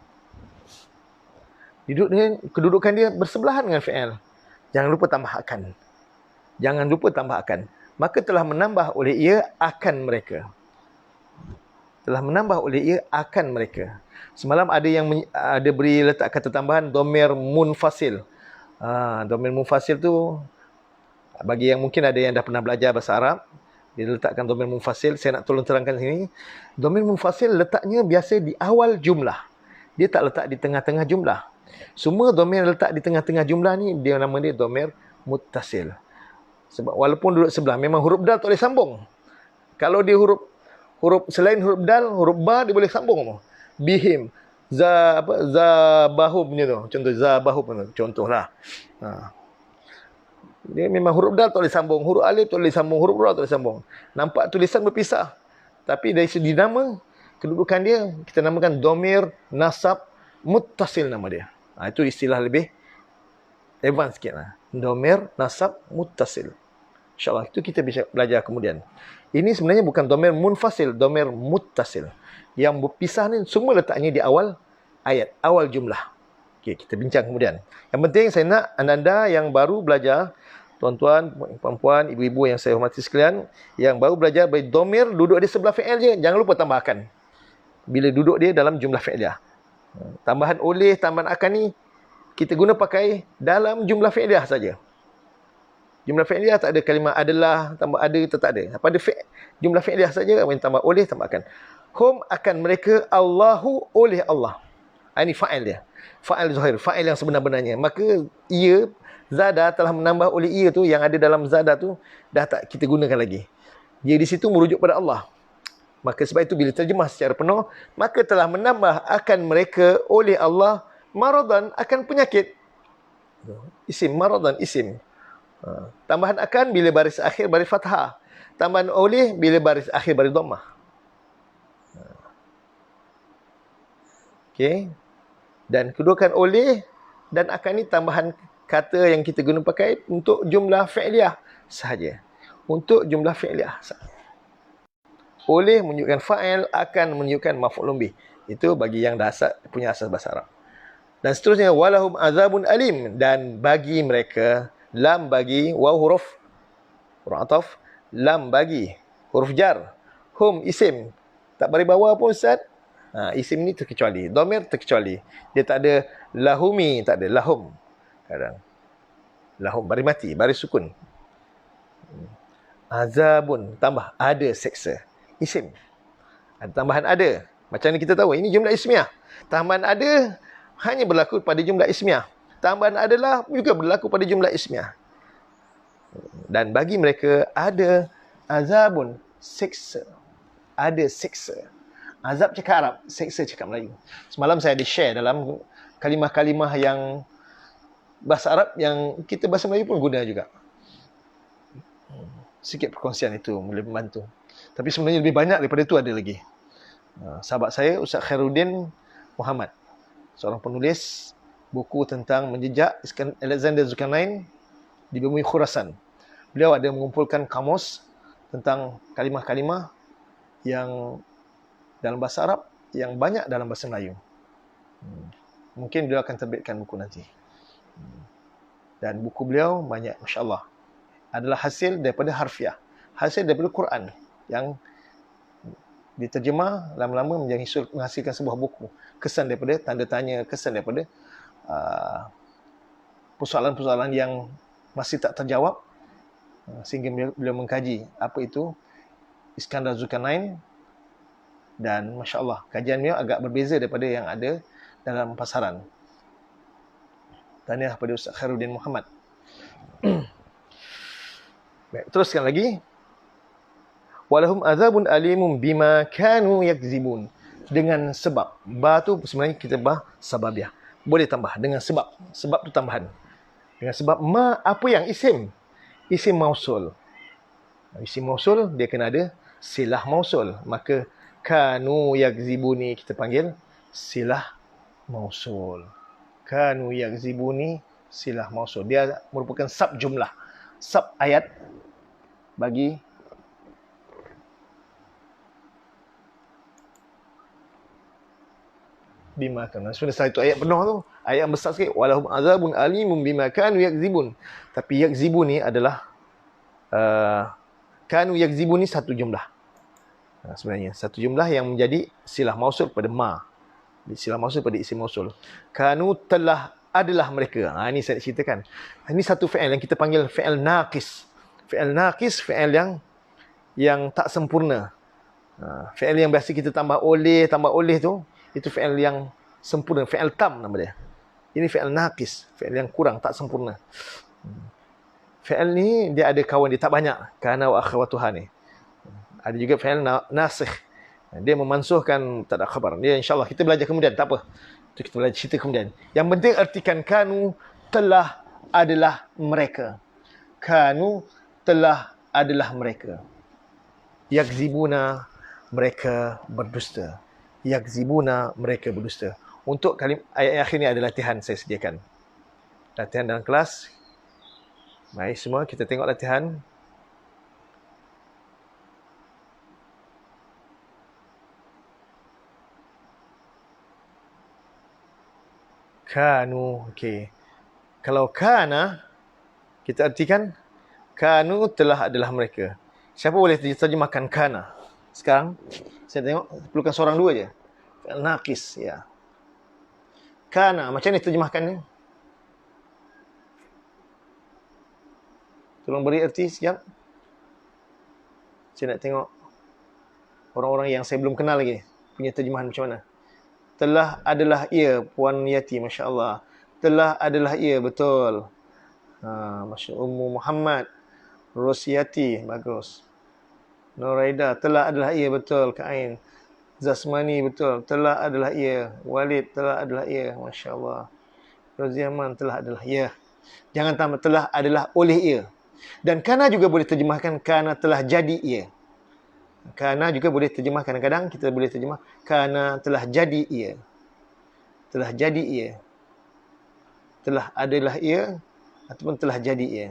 Kedudukan dia bersebelahan dengan fi'il. Jangan lupa tambah akan. Jangan lupa tambah akan. Maka telah menambah oleh ia akan mereka. Telah menambah oleh ia akan mereka. Semalam ada yang ada beri letak kata tambahan domir munfasil. Domir munfasil tu, bagi yang mungkin ada yang dah pernah belajar bahasa Arab, dia letakkan domir munfasil. Saya nak tolong terangkan sini. Domir munfasil letaknya biasa di awal jumlah. Dia tak letak di tengah-tengah jumlah. Semua domir letak di tengah-tengah jumlah ni, dia nama dia domir muttasil. Sebab walaupun duduk sebelah, memang huruf dal tak boleh sambung. Kalau dia huruf selain huruf dal, huruf ba dia boleh sambung. Bihim, zabahum ni tu. Contoh zabahum tu. Contohlah. Dia memang huruf dal tak boleh sambung, huruf alif tak boleh sambung, huruf ra tak boleh sambung. Nampak tulisan berpisah. Tapi dari segi nama, kedudukan dia kita namakan domir nasab muttasil nama dia. Itu istilah lebih advance sikit lah. Domir nasab muttasil. InsyaAllah itu kita bisa belajar kemudian. Ini sebenarnya bukan domir munfasil, domir muttasil. Yang berpisah ni semua letaknya di awal ayat, awal jumlah. Okey, kita bincang kemudian. Yang penting saya nak anda yang baru belajar, tuan-tuan, puan-puan, ibu-ibu yang saya hormati sekalian, yang baru belajar bagi domir duduk di sebelah fi'il je, jangan lupa tambahkan. Bila duduk dia dalam jumlah fi'liyah. Tambahan oleh, tambahan akan ni kita guna pakai dalam jumlah fi'liyah saja. Jumlah fi'liyah tak ada kalimah adalah, tambah ada, tak ada. Pada jumlah fi'liyah saja, yang tambah oleh, tambahkan. Hum akan mereka, Allahu oleh Allah. Ini fa'il dia. Fa'il zahir, fa'il yang sebenar-benarnya. Maka ia, zada telah menambah oleh ia tu, yang ada dalam zada tu, dah tak kita gunakan lagi. Dia di situ merujuk pada Allah. Maka sebab itu bila terjemah secara penuh, maka telah menambah akan mereka oleh Allah maradan, akan penyakit. Isim, maradan, isim. Tambahan akan bila baris akhir baris fathah. Tambahan oleh bila baris akhir baris dhammah. Okey. Dan kedudukan oleh dan akan ni tambahan kata yang kita guna pakai untuk jumlah fi'liyah sahaja. Untuk jumlah fi'liyah sahaja. Oleh menunjukkan fa'il, akan menunjukkan maf'ulun bih. Itu bagi yang dah punya asas bahasa Arab. Dan seterusnya, walahum azabun alim. Dan bagi mereka, lam bagi, waw huruf ataf, lam bagi, huruf jar, hum isim. Tak beri bawah pun Ustaz. Isim ni terkecuali. Domir terkecuali. Dia tak ada lahumi, tak ada lahum. Kadang. Lahum, baris mati, baris sukun. Azabun, tambah, ada seksa. Isim. Ada tambahan ada. Macam ni kita tahu, ini jumlah ismiah. Tambahan ada hanya berlaku pada jumlah ismiah. Tambahan adalah juga berlaku pada jumlah ismiah. Dan bagi mereka ada azabun, seksa. Ada seksa. Azab cakap Arab, seksa cakap Melayu. Semalam saya ada share dalam kalimah-kalimah yang bahasa Arab yang kita bahasa Melayu pun guna juga. Sikit perkongsian itu boleh membantu. Tapi sebenarnya lebih banyak daripada itu ada lagi. Sahabat saya, Ustaz Khairuddin Muhammad, seorang penulis buku tentang menjejak Alexander Zulkarnain di bumi Khurasan. Beliau ada mengumpulkan kamus tentang kalimah-kalimah yang dalam bahasa Arab yang banyak dalam bahasa Melayu. Mungkin beliau akan terbitkan buku nanti. Dan buku beliau banyak, Masya Allah, adalah hasil daripada harfiah, hasil daripada Quran yang diterjemah lama-lama menghasilkan sebuah buku. Kesan daripada tanda tanya, kesan daripada persoalan-persoalan yang masih tak terjawab, sehingga beliau mengkaji apa itu Iskandar Zulkarnain. Dan Masya Allah, kajian beliau agak berbeza daripada yang ada dalam pasaran. Tahniah pada Ustaz Khairuddin Muhammad. Baik, teruskan lagi. Walahum azabun alimun bima kanu yakzibun. Dengan sebab. Ba tu sebenarnya kita bah sababiah. Boleh tambah dengan sebab. Sebab tu tambahan. Dengan sebab ma apa yang isim. Isim mausul. Isim mausul dia kena ada silah mausul. Maka kanu yakzibuni kita panggil silah mausul. Kanu yakzibuni silah mausul. Dia merupakan sub jumlah. Sub ayat bagi bima kanu. Sebenarnya satu ayat penuh tu. Ayat yang besar sikit. Walahum azabun alimun bima kanu yakzibun. Tapi yakzibun ni adalah kanu yakzibun ni satu jumlah. Sebenarnya satu jumlah yang menjadi silah mausul pada ma. Silah mausul pada isim mausul. Kanu telah adalah mereka. Ini saya nak ceritakan. Ini satu fi'il yang kita panggil fi'il naqis. Fi'il naqis, fi'il yang tak sempurna. Fi'il yang biasa kita tambah oleh tu, itu fi'il yang sempurna. Fi'il tam nama dia. Ini fi'il naqis. Fi'il yang kurang, tak sempurna. Fi'il ni dia ada kawan dia tak banyak. Kana wa akhawatuha ni. Ada juga fi'il nasikh. Dia memansuhkan tak ada khabar. Dia insyaAllah kita belajar kemudian. Tak apa. Itu kita belajar cerita kemudian. Yang penting artikan kanu telah adalah mereka. Kanu telah adalah mereka. Yakzibuna mereka berdusta. Yakzibuna mereka berdusta. Untuk ayat akhir ni ada latihan saya sediakan. Latihan dalam kelas. Mari semua kita tengok latihan. Kanu, okey. Kalau kana, kita artikan kanu telah adalah mereka. Siapa boleh terjemahkan kana? Sekarang, saya tengok, perlukan seorang dua je. Naqis, ya. Kana, macam ni terjemahkannya? Tolong beri erti sekejap. Saya nak tengok orang-orang yang saya belum kenal lagi. Punya terjemahan macam mana. Telah adalah ia, Puan Yati, Masya Allah. Telah adalah ia, betul. Masya Ummu Muhammad. Rosyati, bagus. Noraida, telah adalah ia, betul. Kak Ain. Zasmani, betul. Telah adalah ia. Walid, telah adalah ia. Masya Allah. Roziaman, telah adalah ia. Jangan tambah telah adalah oleh ia. Dan kana juga boleh terjemahkan kana telah jadi ia. Kana juga boleh terjemah, kadang-kadang kita boleh terjemah kana telah jadi ia. Telah jadi ia. Telah adalah ia ataupun telah jadi ia.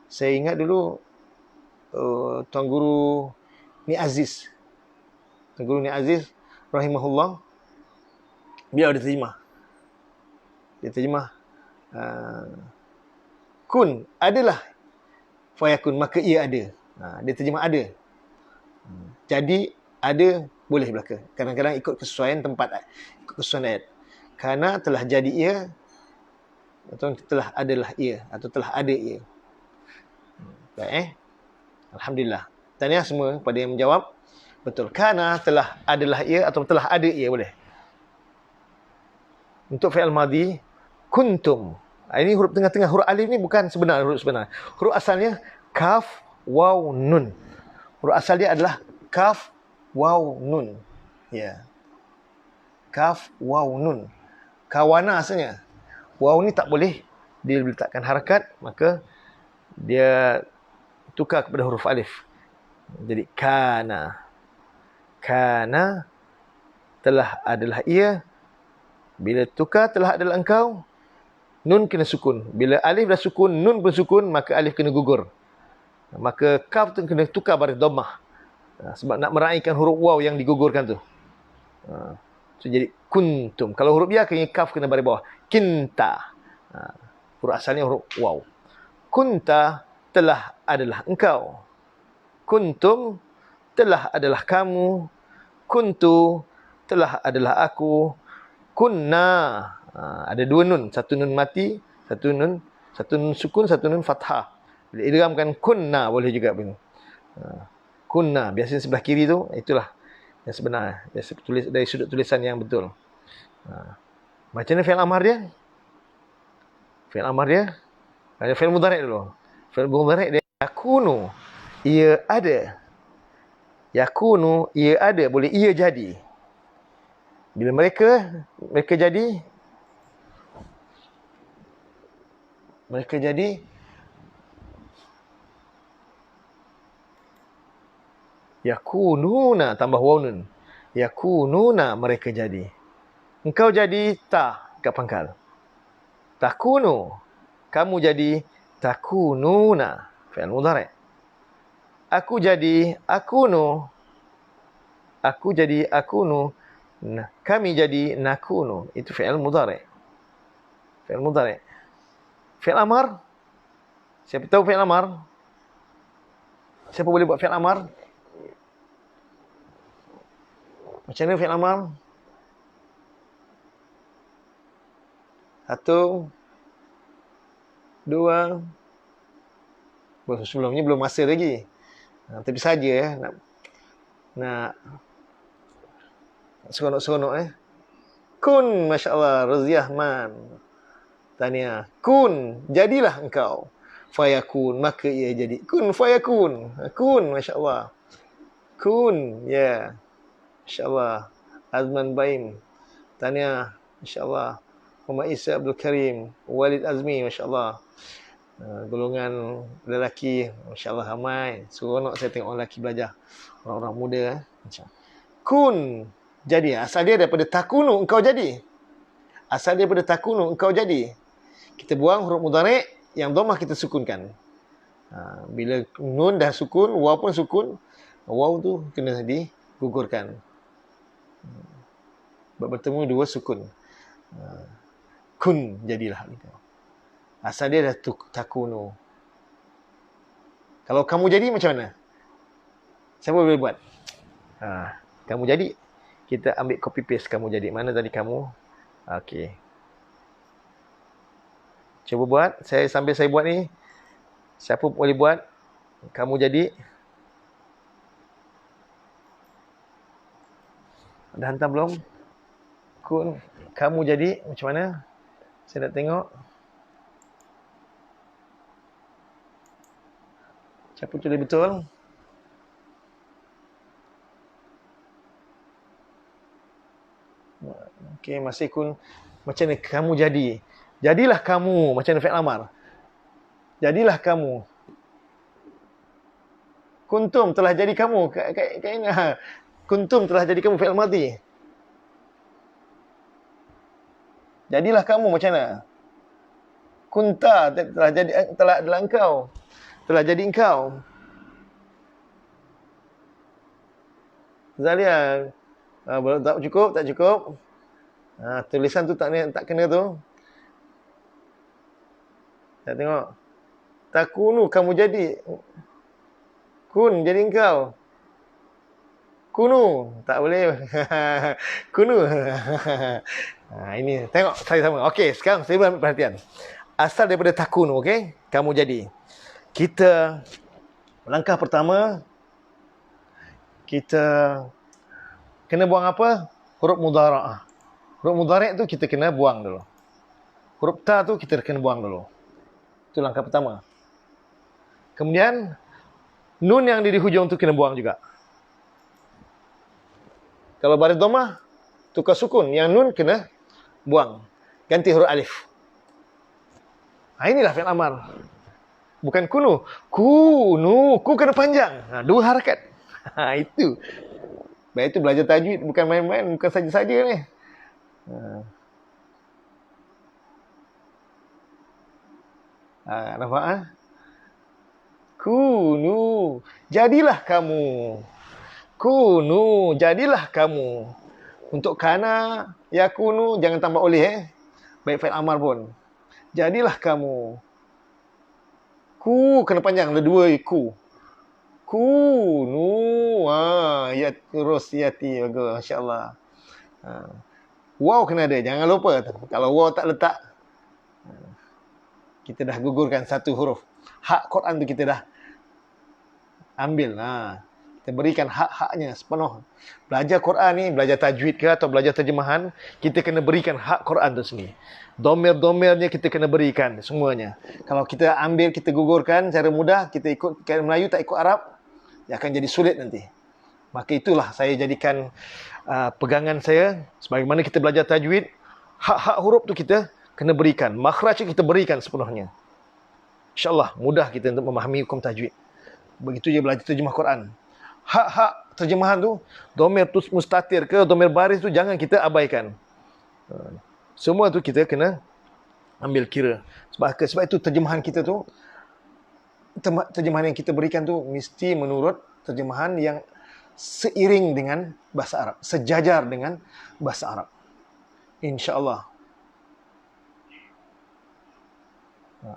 Saya ingat dulu Tuan Guru Ni Aziz. Tuan Guru Ni Aziz rahimahullah, beliau ada terjemah. Dia terjemah kun adalah fayakun, maka ia ada. Dia terjemah ada. Jadi ada boleh belaka. Kadang-kadang ikut kesesuaian tempat, ikut kesesuaian ayat. Karena telah jadi ia atau telah adalah ia atau telah ada ia. Baik, alhamdulillah. Tahniah semua pada yang menjawab. Betul. Karena telah adalah ia atau telah ada ia boleh. Untuk fi'il madhi kuntum. Ini huruf tengah-tengah, huruf alif ni bukan sebenar, huruf sebenar. Huruf asalnya kaf, waw, nun. Huruf asal dia adalah kaf, waw, nun. Ya. Kaf, waw, nun. Kawana asalnya. Waw ni tak boleh dia letakkan harakat, maka dia tukar kepada huruf alif. Jadi kana. Kana telah adalah ia. Bila tukar telah adalah engkau, nun kena sukun. Bila alif dah sukun, nun pun sukun, maka alif kena gugur. Maka kaf tu kena tukar baris dhammah. Sebab nak meraihkan huruf waw yang digugurkan tu. So, jadi kuntum. Kalau huruf ya, kaf kena baris bawah. Kinta. Huruf asalnya huruf waw. Kunta telah adalah engkau. Kuntum telah adalah kamu. Kuntu telah adalah aku. Kunna. Ada dua nun. Satu nun mati, satu nun sukun, satu nun fathah. Bila idghamkan kunna boleh juga begini. Kunna biasanya sebelah kiri tu, itulah yang sebenar. Biasa tulis dari sudut tulisan yang betul. Macam mana fi'il amar dia? Fi'il amar dia, fi'il mudhari' dulu. Fi'il mudhari' dia yakunu, ia ada. Yakunu, ia ada, boleh ia jadi. Bila mereka jadi, yakununa, tambah waw nun. Yakununa, mereka jadi. Engkau jadi ta, kat pangkal. Takunu, kamu jadi takununa, fi'il mudhari'. Aku jadi akunu. Aku jadi akunu. Nah, kami jadi nakunu. Itu fi'il mudhari'. Fi'il mudhari'. Fi'il amar. Siapa tahu fi'il amar? Siapa boleh buat fi'il amar? Macam mana fi'il amar? Satu, dua. Sebelum ni belum masa lagi. Tapi saja ya. Nak seronok-seronok. Kun, Masya Allah, Raziah Man. Tahniah. Kun, jadilah engkau. Fayakun, maka ia jadi. Kun, fayakun. Kun, Masya Allah. Kun, ya. Yeah. Masya Allah. Azman Baim. Tahniah. Masya Allah. Muhammad Isa Abdul Karim. Walid Azmi, Masya Allah. Golongan lelaki, Masya Allah, ramai. Seronok saya tengok orang lelaki belajar. Orang-orang muda. Kun, jadi. Asal dia daripada takunu, engkau jadi. Asal dia daripada takunu, engkau jadi. Kita buang huruf mudhari', yang dhammah kita sukunkan. Bila nun dah sukun, waw pun sukun, waw tu kena digugurkan. Bertemu dua sukun. Kun, jadilah engkau. Asal dia dah takunu. Kalau kamu jadi macam mana? Siapa boleh buat? Kamu jadi. Kita ambil copy paste kamu jadi. Mana tadi kamu? Okey. Cuba buat. Sambil saya buat ni. Siapa boleh buat? Kamu jadi. Dah hantar belum? Kun. Kamu jadi. Macam mana? Saya nak tengok. Siapa tulis betul? Okey, masih kun. Macam mana kamu jadi? Jadilah kamu. Macam mana fi'il amar? Jadilah kamu. Kuntum telah jadi kamu. Kayaknya kuntum telah jadi kamu fi'il madhi. Jadilah kamu macam mana? Kunta telah adalah engkau. Telah jadi engkau. Zalia. Tak cukup. Tulisan tu tak kena tu. Tak tengok. Takunu, kamu jadi. Kun, jadi engkau. Kunu, tak boleh. Kunu. Ini, tengok saya sama. Okey, sekarang saya ambil perhatian. Asal daripada takunu, okey? Kamu jadi. Kita, langkah pertama, kita kena buang apa? Huruf mudhara'ah. Huruf mudhari' tu kita kena buang dulu. Huruf ta tu kita kena buang dulu. Itu langkah pertama. Kemudian, nun yang di hujung tu kena buang juga. Kalau baris dhammah, tukar sukun. Yang nun kena buang. Ganti huruf alif. Inilah fi'il amar. Bukan kunu. Kunu. Ku kena panjang. Dua harakat. Itu. Baik, itu belajar tajwid. Bukan main-main. Bukan saja-saja ni. Nampak? Kunu. Jadilah kamu. Kunu. Jadilah kamu. Untuk kana, yakunu, jangan tambah oleh. Baik fi'il amar pun. Jadilah kamu. Ku kena panjang, ada dua ku. Kunu. Ya terus yati. Masya-Allah. Waw kena ada, jangan lupa. Kalau waw tak letak, kita dah gugurkan satu huruf. Hak Quran tu kita dah ambil. Kita berikan hak-haknya sepenuh. Belajar Quran ni, belajar tajwid ke atau belajar terjemahan, kita kena berikan hak Quran tu sendiri. Domir-domirnya kita kena berikan semuanya. Kalau kita ambil, kita gugurkan secara mudah, kita ikut Melayu tak ikut Arab, dia akan jadi sulit nanti. Maka itulah saya jadikan pegangan saya. Sebagaimana kita belajar tajwid, hak-hak huruf tu kita kena berikan. Makhraj kita berikan sepenuhnya. InsyaAllah mudah kita untuk memahami hukum tajwid. Begitu je belajar terjemah Quran. Hak-hak terjemahan tu, domir tu mustatir ke, domir baris tu jangan kita abaikan. Semua tu kita kena ambil kira. Sebab itu terjemahan kita tu, terjemahan yang kita berikan tu mesti menurut terjemahan yang seiring dengan bahasa Arab, sejajar dengan bahasa Arab. InsyaAllah.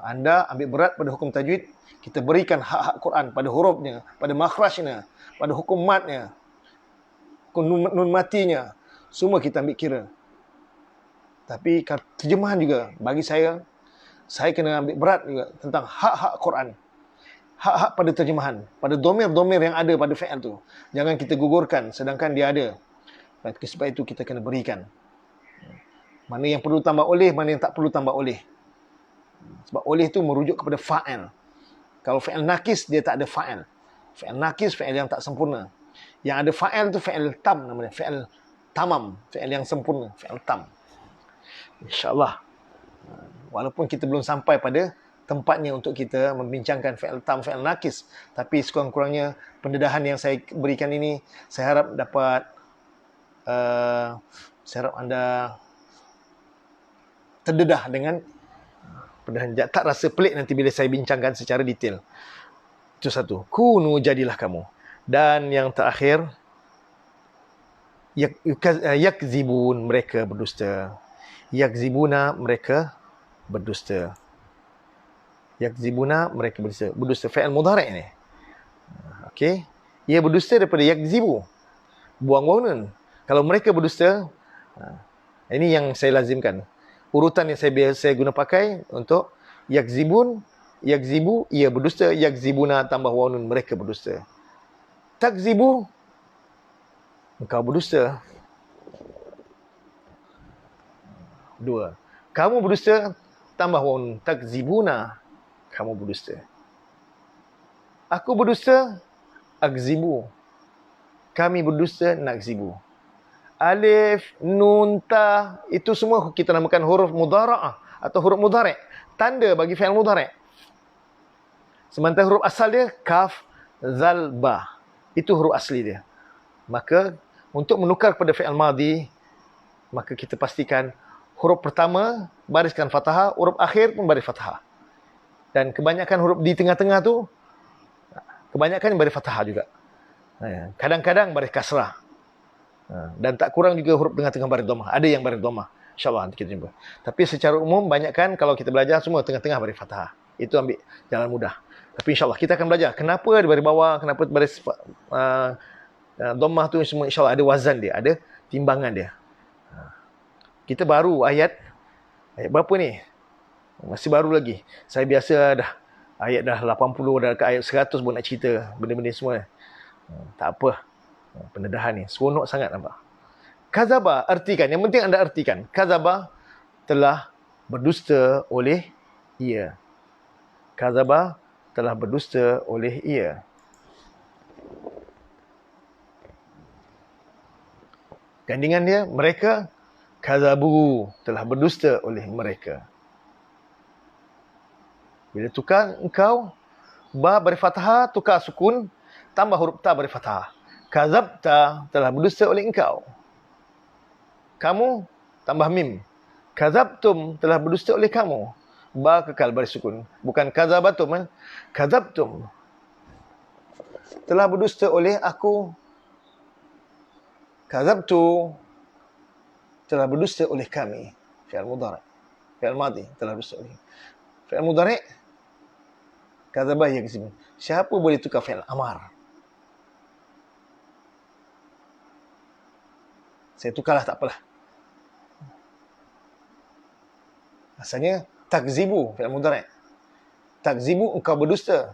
Anda ambil berat pada hukum tajwid, kita berikan hak-hak Quran pada hurufnya, pada makhrajnya, pada hukum matnya, hukum nun matinya, semua kita ambil kira. Tapi terjemahan juga, bagi saya kena ambil berat juga tentang hak-hak Quran. Hak-hak pada terjemahan, pada domir-domir yang ada pada fi'al tu. Jangan kita gugurkan sedangkan dia ada. Sebab itu kita kena berikan. Mana yang perlu tambah oleh, mana yang tak perlu tambah oleh. Sebab oleh tu merujuk kepada fa'il. Kalau fi'il nakis, dia tak ada fa'il. Fi'il nakis, fi'il yang tak sempurna. Yang ada fa'il tu fi'il tam namanya. Fi'il tamam. Fi'il yang sempurna. Fi'il tam. InsyaAllah. Walaupun kita belum sampai pada tempatnya untuk kita membincangkan fi'il tam, fi'il nakis. Tapi sekurang-kurangnya pendedahan yang saya berikan ini, saya harap dapat, saya harap anda terdedah dengan pendedahan. Tak rasa pelik nanti bila saya bincangkan secara detail. Itu satu. Kunu, jadilah kamu. Dan yang terakhir, yakzibun, mereka berdusta. Yakzibuna, mereka berdusta. Yakzibuna, mereka berdusta. Berdusta, fi'il mudhari' ni. Okey. Ia berdusta daripada yakzibu. Buang waw nun. Kalau mereka berdusta, ini yang saya lazimkan. Urutan yang saya guna pakai untuk yakzibun, yakzibu, ia berdusta, yakzibuna tambah waw nun, mereka berdusta. Takzibu, engkau berdusta. Dua. Kamu berdusta, tambah waw nun, takzibuna, kamu berdusta. Aku berdusta, akzibu. Kami berdusta, nakzibu. Alif, nun, ta, itu semua kita namakan huruf mudhara'ah atau huruf mudhari', tanda bagi fi'il mudhari'. Sementara huruf asal dia kaf, zal, ba. Itu huruf asli dia. Maka untuk menukar kepada fi'il madhi, maka kita pastikan huruf pertama bariskan fathah, huruf akhir pun baris fathah. Dan kebanyakan huruf di tengah-tengah tu, kebanyakan baris fathah juga. Kadang-kadang baris kasrah. Dan tak kurang juga huruf tengah-tengah baris dhammah. Ada yang baris dhammah. InsyaAllah nanti kita jumpa. Tapi secara umum, banyakkan kalau kita belajar semua tengah-tengah baris fathah. Itu ambil jalan mudah. Tapi insyaAllah kita akan belajar kenapa di baris bawah, kenapa baris dhammah tu semua, insyaAllah ada wazan dia, ada timbangan dia. Kita baru ayat berapa ni? Masih baru lagi. Saya biasa dah ayat dah 80, dah ke ayat 100 pun nak cerita benda-benda semua. Tak apa. Pendedahan ni seronok sangat nampak. Kazaba, artikan. Yang penting anda artikan. Kazaba, telah berdusta oleh ia. Kazaba, telah berdusta oleh ia. Gandingan dia, mereka. Kazabu, telah berdusta oleh mereka. Bila tukar engkau, ba baris fathah, tukar sukun, tambah huruf ta baris fathah. Kazabta, telah berdusta oleh engkau. Kamu, tambah mim. Kazabtum, telah berdusta oleh kamu. Ba kekal baris sukun. Bukan kazabatum. Kazabtum, telah berdusta oleh aku. Kazabtu, telah berdusta oleh kami. Fi'il mudhari'. Fi'il madhi, telah berdusta oleh. Fi'il mudhari', kazabah yakzibun. Siapa boleh tukar fi'il amar? Saya tukarlah, tak apalah. Asalnya takzibu, fi'il mudhari'. Takzibu, engkau berdusta.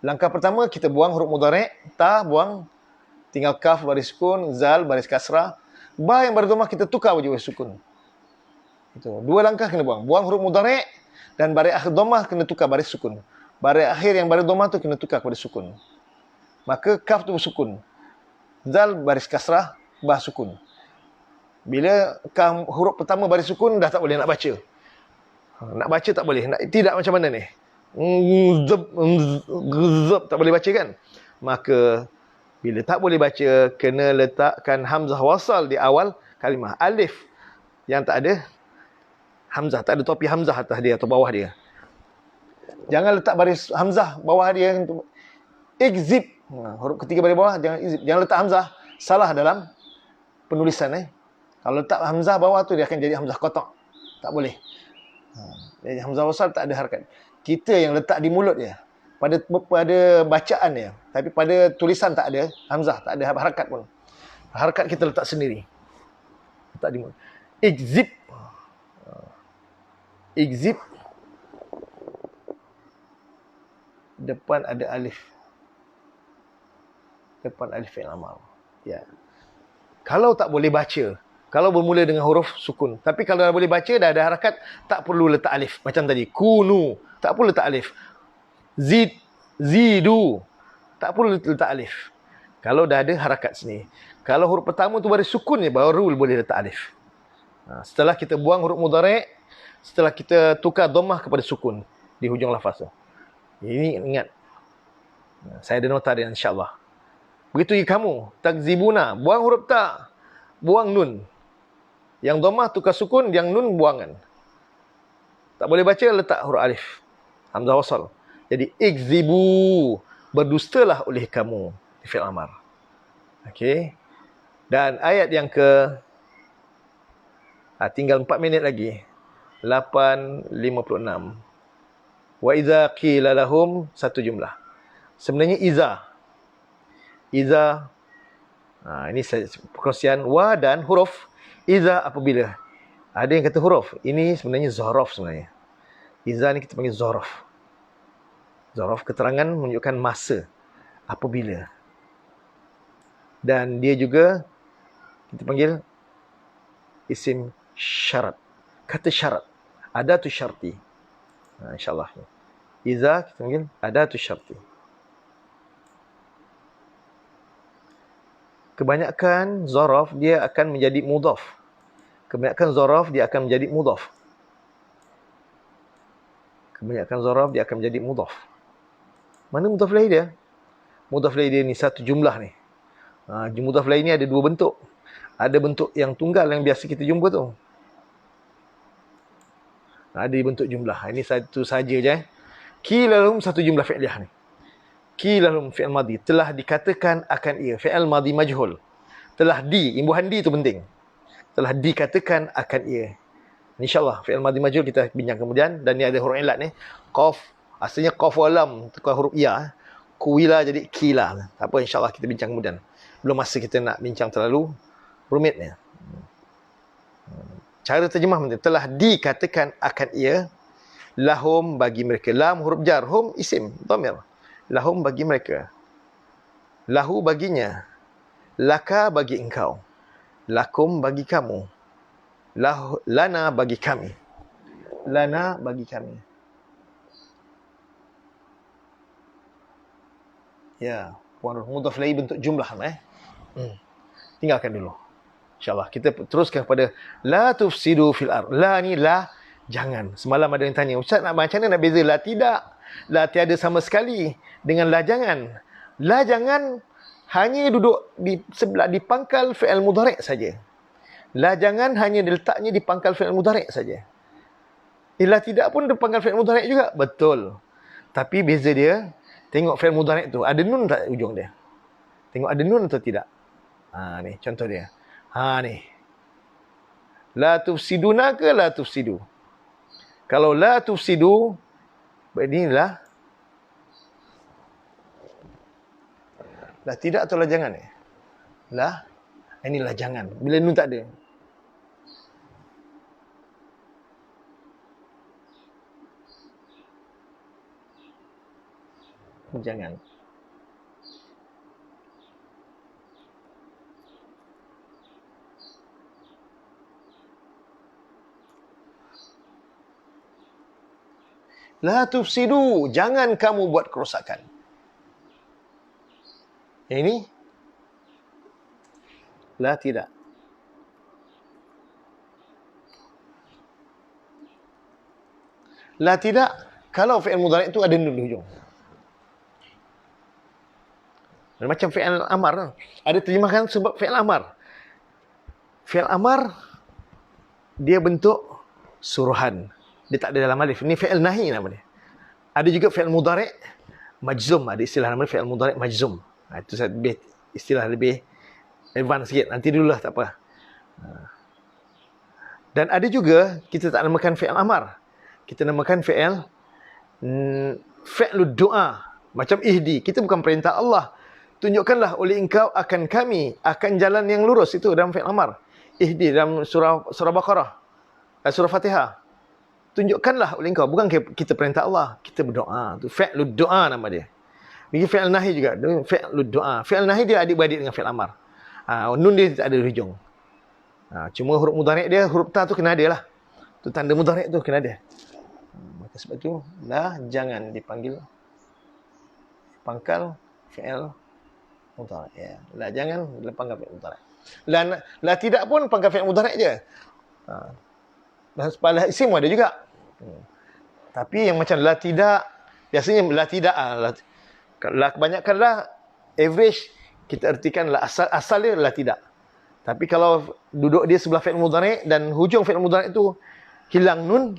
Langkah pertama kita buang huruf mudhari', ta buang, tinggal kaf baris sukun, zal baris kasrah. Ba yang baris dhammah kita tukar baju baris sukun. Itu. Dua langkah kena buang. Buang huruf mudhari' dan baris akhir dhammah kena tukar baris sukun. Baris akhir yang baris dhammah tu kena tukar kepada sukun. Maka kaf tu bersukun. Zal baris kasrah, ba sukun. Bila kaf huruf pertama baris sukun dah tak boleh nak baca. Nak baca tak boleh. Tidak macam mana ni? Zub tak boleh baca kan? Maka bila tak boleh baca, kena letakkan hamzah wasal di awal kalimah. Alif yang tak ada hamzah, tak ada topi hamzah atas dia atau bawah dia. Jangan letak baris hamzah bawah dia. Ikzib, huruf ketiga baris bawah, jangan letak hamzah. Salah dalam penulisan. Kalau letak hamzah bawah tu dia akan jadi hamzah kotak. Tak boleh. Jadi hamzah wasal tak ada harakat. Kita yang letak di mulut dia. Pada bacaan dia. Tapi pada tulisan tak ada hamzah, tak ada harakat pun. Harakat kita letak sendiri. Letak di mulut. Ikzib. Ikzib. Depan ada alif. Depan alif fi'il amar. Ya. Kalau tak boleh baca, kalau bermula dengan huruf sukun. Tapi kalau dah boleh baca, dah ada harakat, tak perlu letak alif. Macam tadi, kunu. Tak perlu letak alif. Zidu. Tak perlu letak alif. Kalau dah ada harakat sini. Kalau huruf pertama tu baris sukun je, baru boleh letak alif. Setelah kita buang huruf mudhari', setelah kita tukar dhammah kepada sukun di hujung lafaz tu. Ini ingat. Saya ada nota dia insyaAllah. Begitu juga kamu. Takzibuna. Buang huruf ta. Buang nun. Yang dhammah tukar sukun, yang nun buangan. Tak boleh baca, letak huruf alif. Hamzah wasal. Jadi, ikzibu. Berdustalah oleh kamu. Fi'il amar. Okey. Dan ayat yang tinggal 4 minit lagi. 8.56. Wa iza qila lahum, satu jumlah. Sebenarnya iza. Ini perkongsian wa dan huruf. Iza apabila. Ada yang kata huruf. Ini sebenarnya zaraf sebenarnya. Iza ni kita panggil zaraf. Zaraf keterangan menunjukkan masa. Apabila. Dan dia juga kita panggil isim syarat. Kata syarat. Adatu syarti. InsyaAllah. Iza kita panggil adatu syarti. Kebanyakan zaraf dia akan menjadi mudhaf. Kebanyakan zaraf dia akan menjadi mudhaf. Kebanyakan zaraf dia akan menjadi mudhaf. Mana mudhaf ilaih dia? Mudhaf ilaih dia ni satu jumlah ni. Mudhaf ilaih ni ada dua bentuk. Ada bentuk yang tunggal yang biasa kita jumpa tu. Ada bentuk jumlah. Ini satu saja je. Qila lahum satu jumlah fi'liyah ni. Qila lahum fi'il madhi. Telah dikatakan akan ia. Fi'il madhi majhul. Telah imbuhan di itu penting. Telah dikatakan akan ia. InsyaAllah fi'il madhi majhul kita bincang kemudian. Dan ni ada huruf ilat ni. Qaf. Asalnya qaf walam. Tukar huruf ya. Kuwila jadi kila. Tak apa, insyaAllah kita bincang kemudian. Belum masa kita nak bincang terlalu rumit ni. Cara terjemah penting. Telah dikatakan akan ia. Lahum bagi mereka. Lam huruf jar. Hum isim. Dhamir. Lahum bagi mereka. Lahu baginya. Laka bagi engkau. Lakum bagi kamu. Lana bagi kami. Lana bagi kami. Ya. Mudhaf ilaih bentuk jumlah. Tinggalkan dulu. InsyaAllah. Kita teruskan kepada la tufsidu fil ard. La ni la jangan. Semalam ada yang tanya, Ustaz nak macam mana nak beza la tidak? La tiada sama sekali dengan la jangan. La jangan hanya duduk di sebelah di pangkal fi'il mudhari' saja. La jangan hanya diletaknya di pangkal fi'il mudhari' saja. La tidak pun di pangkal fi'il mudhari' juga. Betul. Tapi beza dia, tengok fi'il mudhari' tu ada nun tak ujung dia? Tengok ada nun atau tidak? Ni contoh dia. Ni. La tufsiduna ke la tufsidu? Kalau la tufsidu, inilah lah tidak atau lah jangan ni? Lah, inilah jangan. Bila nun tak ada. jangan. La tufsidu, jangan kamu buat kerosakan. Yang ini la tidak. La tidak, kalau fi'il mudhari' itu ada nun di hujung. Macam fi'il amar. Ada terjemahan sebab fi'il amar. Fi'il amar, dia bentuk suruhan. Dia tak ada dalam alif. Ini fi'il nahi nama dia. Ada juga fi'il mudhari' majzum. Ada istilah nama fi'il mudhari' majzum. Itu lebih, istilah lebih advance sikit. Nanti dululah, tak apa. Dan ada juga, kita tak namakan fi'il amar. Kita namakan fi'lud du'a. Macam ihdi. Kita bukan perintah Allah. Tunjukkanlah oleh engkau akan kami, akan jalan yang lurus. Itu dalam fi'il amar. Ihdi dalam surah Baqarah. Surah Fatihah. Tunjukkanlah oleh engkau. Bukan kita perintah Allah. Kita berdoa. Itu fi'lud du'a nama dia. Bagi fi'il nahi juga. Fi'lud du'a. Fi'il nahi dia adik-beradik dengan fi'il amar. Nun dia tak ada hujung. Cuma huruf mudhari' dia, huruf ta tu kena ada lah. Tu tanda mudhari' tu kena ada. Maka sebab tu, la jangan dipanggil pangkal fi'il mudhari'. Ya. La jangan pangkal fi'il mudhari'. La tidak pun pangkal fi'il mudhari' je. Pada isim ada juga. Tapi yang macam la tidak, biasanya la tidak. La kebanyakan la, average, kita artikan la asal dia la tidak. Tapi kalau duduk dia sebelah fi'il mudhari' dan hujung fi'il mudhari' itu hilang nun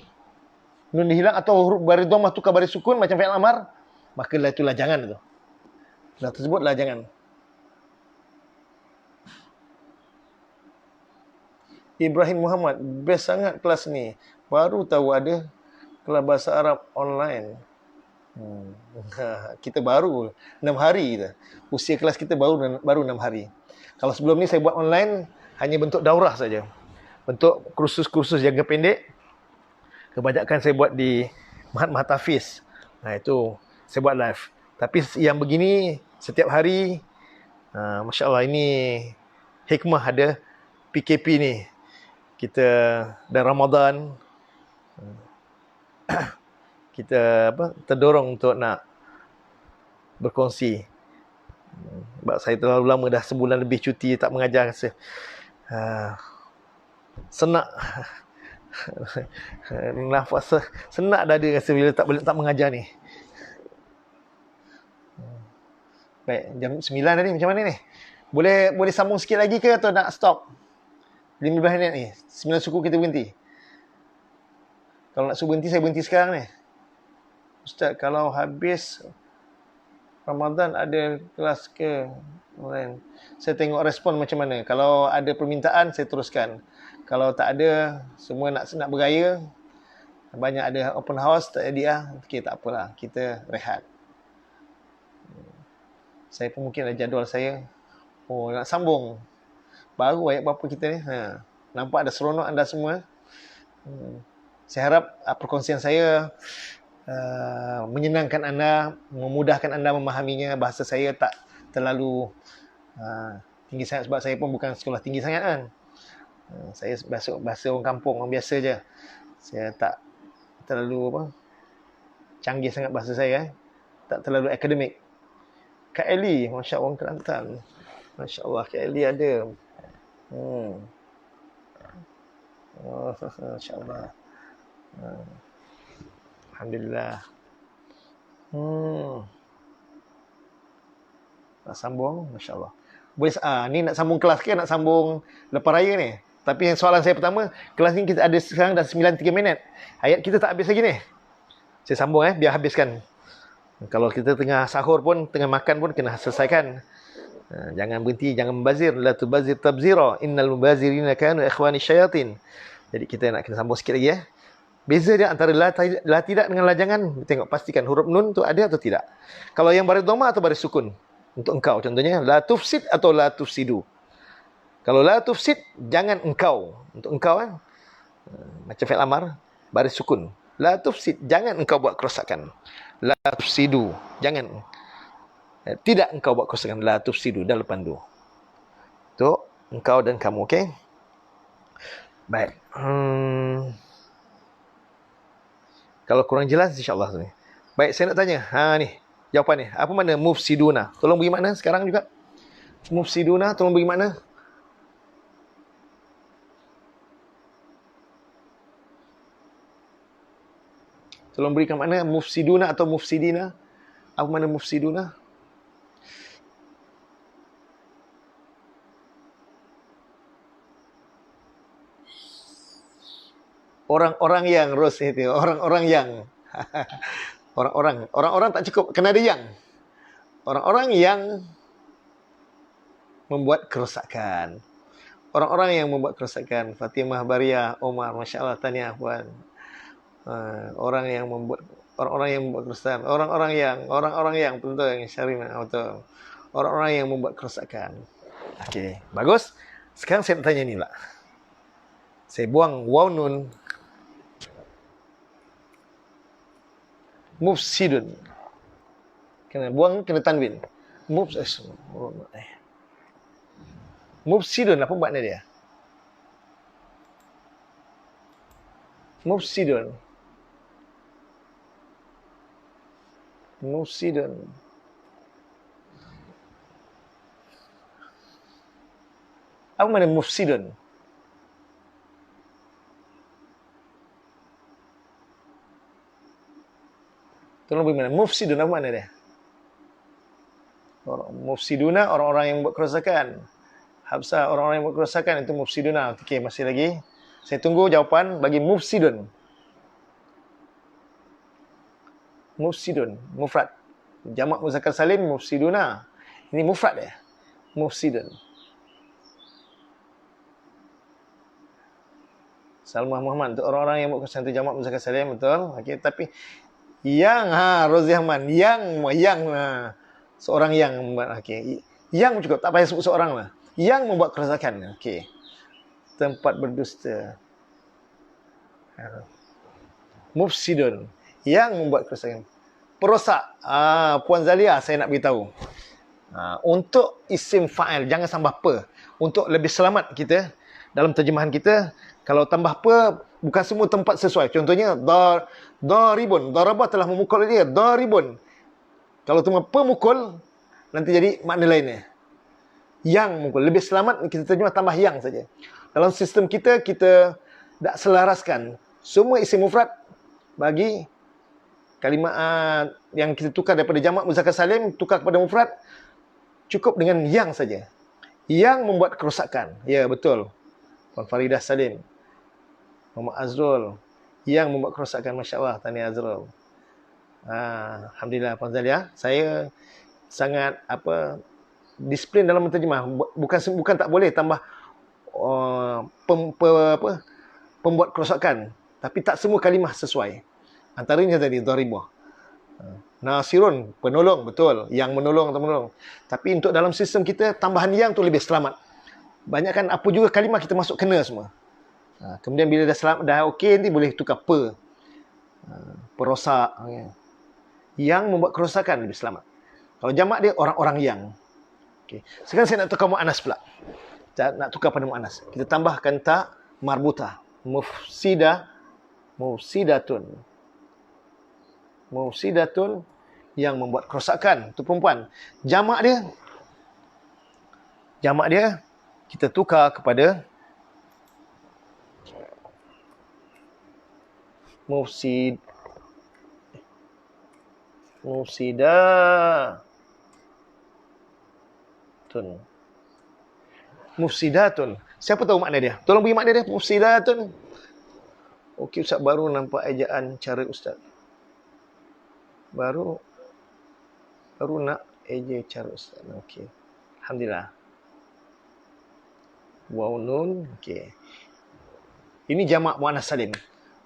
dihilang atau huruf baris dhammah tukar baris sukun macam fi'il amar, maka la itulah jangan itu. La tersebut la jangan. Ibrahim Muhammad, best sangat kelas ni. Baru tahu ada kelas bahasa Arab online. Kita baru 6 hari kita. Usia kelas kita baru 6 hari. Kalau sebelum ni saya buat online hanya bentuk daurah saja. Bentuk kursus-kursus jangka pendek. Kebanyakan saya buat di Mahat Hafiz. Itu saya buat live. Tapi yang begini setiap hari, Masya Allah, ini hikmah ada PKP ni. Kita dan Ramadan, kita terdorong untuk nak berkongsi. Sebab saya terlalu lama dah, sebulan lebih cuti tak mengajar. Senak. Nafas senak dah ada rasa bila tak mengajar ni. Baik, jam 9 tadi macam mana ni? Boleh sambung sikit lagi ke atau nak stop? 15 minit ni. 9 suku kita berhenti. Kalau nak suruh berhenti, saya berhenti sekarang ni. Ustaz, kalau habis Ramadan ada kelas ke online? Saya tengok respon macam mana. Kalau ada permintaan, saya teruskan. Kalau tak ada, semua nak bergaya, banyak ada open house, tak jadi lah. Okay, tak apalah. Kita rehat. Saya pun mungkin ada jadual saya. Oh, nak sambung. Baru ayat berapa kita ni. Nampak ada seronok anda semua. Saya harap perkongsian saya menyenangkan anda, memudahkan anda memahaminya. Bahasa saya tak terlalu tinggi sangat sebab saya pun bukan sekolah tinggi sangat kan. Saya bahasa orang kampung, orang biasa je. Saya tak terlalu canggih sangat bahasa saya. Tak terlalu akademik. Kak Eli, Masya Allah, orang Kelantan. Masya Allah, Kak Eli ada. Masya Allah. Alhamdulillah. Nak sambung, Masya Allah. Boleh, ni nak sambung kelas ke nak sambung lepas raya ni? Tapi soalan saya pertama, kelas ni kita ada sekarang dah 93 minit. Ayat kita tak habis lagi ni. Saya sambung biar habiskan. Kalau kita tengah sahur pun, tengah makan pun kena selesaikan. Jangan berhenti, jangan membazir. La tubazir tabzira. Innal mubazirina kanu ikhwani syayatin. Jadi kita nak kena sambung sikit lagi Beza dia antara la tidak dengan la jangan. Tengok, pastikan huruf nun tu ada atau tidak. Kalau yang baris dhammah atau baris sukun. Untuk engkau contohnya, la tufsid atau la tufsidu. Kalau la tufsid, jangan engkau. Untuk engkau macam fi'il amar, baris sukun. La tufsid, jangan engkau buat kerosakan. La tufsidu, jangan. Tidak engkau buat kerosakan. La tufsidu, dah lepas tu. Untuk engkau dan kamu, okey? Baik. Kalau kurang jelas, insyaAllah ni. Baik, saya nak tanya. Ni, jawapan ni. Apa makna mufsiduna? Tolong bagi makna sekarang juga. Mufsiduna, tolong bagi makna. Tolong berikan makna mufsiduna atau mufsidina. Apa makna mufsiduna? Orang-orang yang, Ros itu, orang-orang yang. Orang-orang tak cukup, kena ada yang. Orang-orang yang membuat kerosakan. Orang-orang yang membuat kerosakan. Fatimah, Baria, Omar, Masya Allah, tahniah puan. Orang yang membuat kerosakan. Orang-orang yang betul, yang Syarina, betul. Orang-orang yang membuat kerosakan. Okey, bagus. Sekarang saya nak tanya ni pula. Saya buang waw nun. Mufsidun. Kena buang, kena tanwin. Mufsidun, apa makna dia? Mufsidun. Apa makna mufsidun? Tolong beri mana? Mufsidun, apa makna dia? Mufsiduna, orang-orang yang buat kerosakan. Habsah, orang-orang yang buat kerosakan, itu mufsiduna. Okey, masih lagi. Saya tunggu jawapan bagi mufsidun. Mufsidun, mufrad. Jamak muzakkar salim, mufsiduna. Ini mufrad ya? Mufsidun. Salmah Muhammad, untuk orang-orang yang buat kerosakan itu jamak muzakkar salim, betul. Okey, tapi yang, Rozi Ahmad, yang seorang yang membuat, okey. Yang cukup, tak payah sebut seorang lah. Yang membuat kerosakan, okey. Tempat berdusta. Mufsidun, yang membuat kerosakan. Perosak. Puan Zalia, saya nak beritahu. Untuk isim fa'il, jangan tambah pe. Untuk lebih selamat kita, dalam terjemahan kita, kalau tambah pe, bukan semua tempat sesuai. Contohnya, daribun. Darabah telah memukul dia. Daribun. Kalau tambah pemukul, nanti jadi makna lainnya. Yang memukul. Lebih selamat, kita terjemah tambah yang saja. Dalam sistem kita, kita tak selaraskan semua isim mufrad bagi kalimat yang kita tukar daripada jamak muzakkar salim, tukar kepada mufrad, cukup dengan yang saja. Yang membuat kerosakan. Ya, betul. Puan Faridah Salim. Muhammad Azrul. Yang membuat kerosakan. Masya Allah. Tahniah Azrul. Alhamdulillah, Puan Zalia. Saya sangat disiplin dalam menterjemah. Bukan tak boleh tambah pembuat kerosakan. Tapi tak semua kalimah sesuai. Antaranya tadi, daribah. Nasirun, penolong, betul. Yang menolong atau menolong. Tapi untuk dalam sistem kita, tambahan yang tu lebih selamat. Banyakkan apa juga kalimah kita masuk kena semua. Kemudian bila dah okey, nanti boleh tukar pe. Perosak. Yang membuat kerosakan lebih selamat. Kalau jamak dia, orang-orang yang. Okay. Sekarang saya nak tukar mu'anas pula. Nak tukar pada mu'anas. Kita tambahkan ta marbutah. Mufsidatun. Mufsidatun, yang membuat kerosakan. Itu perempuan. Jamak dia, kita tukar kepada Mufsidatun. Siapa tahu makna dia? Tolong bagi makna dia. Mufsidatun. Okey, Ustaz, baru nampak ejaan cara Ustaz. Baru nak eja cara Ustaz. Okey. Alhamdulillah. Waw nun. Okey. Ini jamak muannas salim.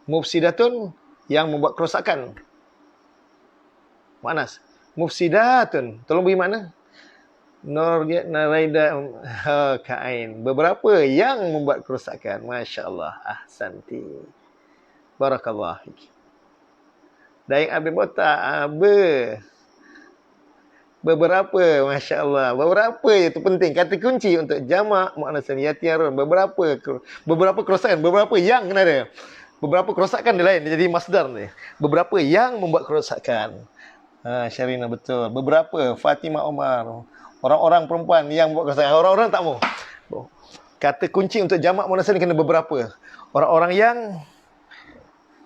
Mufsidatun, yang membuat kerosakan. Muannas. Mufsidatun. Tolong bagi makna. Naraida kain. Beberapa yang membuat kerosakan. Masya Allah. Ahsanti. Barakallah. Daik Abi Bota. Beberapa, Masya Allah. Beberapa itu penting. Kata kunci untuk jamak muannas salim yatiarun. Beberapa kerosakan. Beberapa yang kena ada. Beberapa kerosakan dia lain. Dia jadi masdar ni. Beberapa yang membuat kerosakan. Syarina betul. Beberapa. Fatimah Omar. Orang-orang perempuan yang membuat kerosakan. Orang-orang tak mau. Kata kunci untuk jamak muannas salim kena beberapa. Orang-orang yang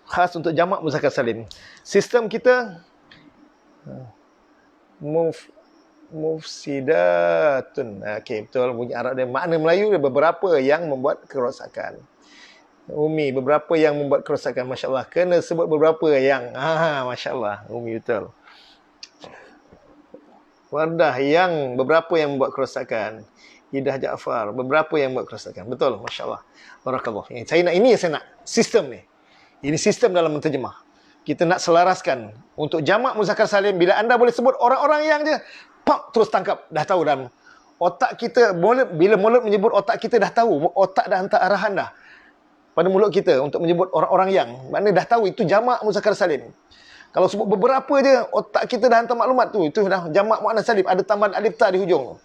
khas untuk jamak muzakkar salim. Sistem kita mufsidatun. Okey, betul bunyi Arab dia. Makna Melayu dia beberapa yang membuat kerosakan. Umi, beberapa yang membuat kerosakan. Masya Allah. Kena sebut beberapa yang. Masya Allah. Umi betul. Wardah yang beberapa yang membuat kerosakan. Idah Jaafar, beberapa yang membuat kerosakan. Betul, Masya Allah. Barakallah. Ini yang saya nak. Sistem ni. Ini sistem dalam menterjemah. Kita nak selaraskan. Untuk jamak muzakkar salim, bila anda boleh sebut orang-orang yang je, pop, terus tangkap. Dah tahu dalam otak kita, bila mulut menyebut otak kita dah tahu. Otak dah hantar arahan dah pada mulut kita untuk menyebut orang-orang yang. Maknanya dah tahu itu jamak muzakkar salim. Kalau sebut beberapa je, otak kita dah hantar maklumat tu. Itu dah jamak muannas salim. Ada tambahan alif ta di hujung.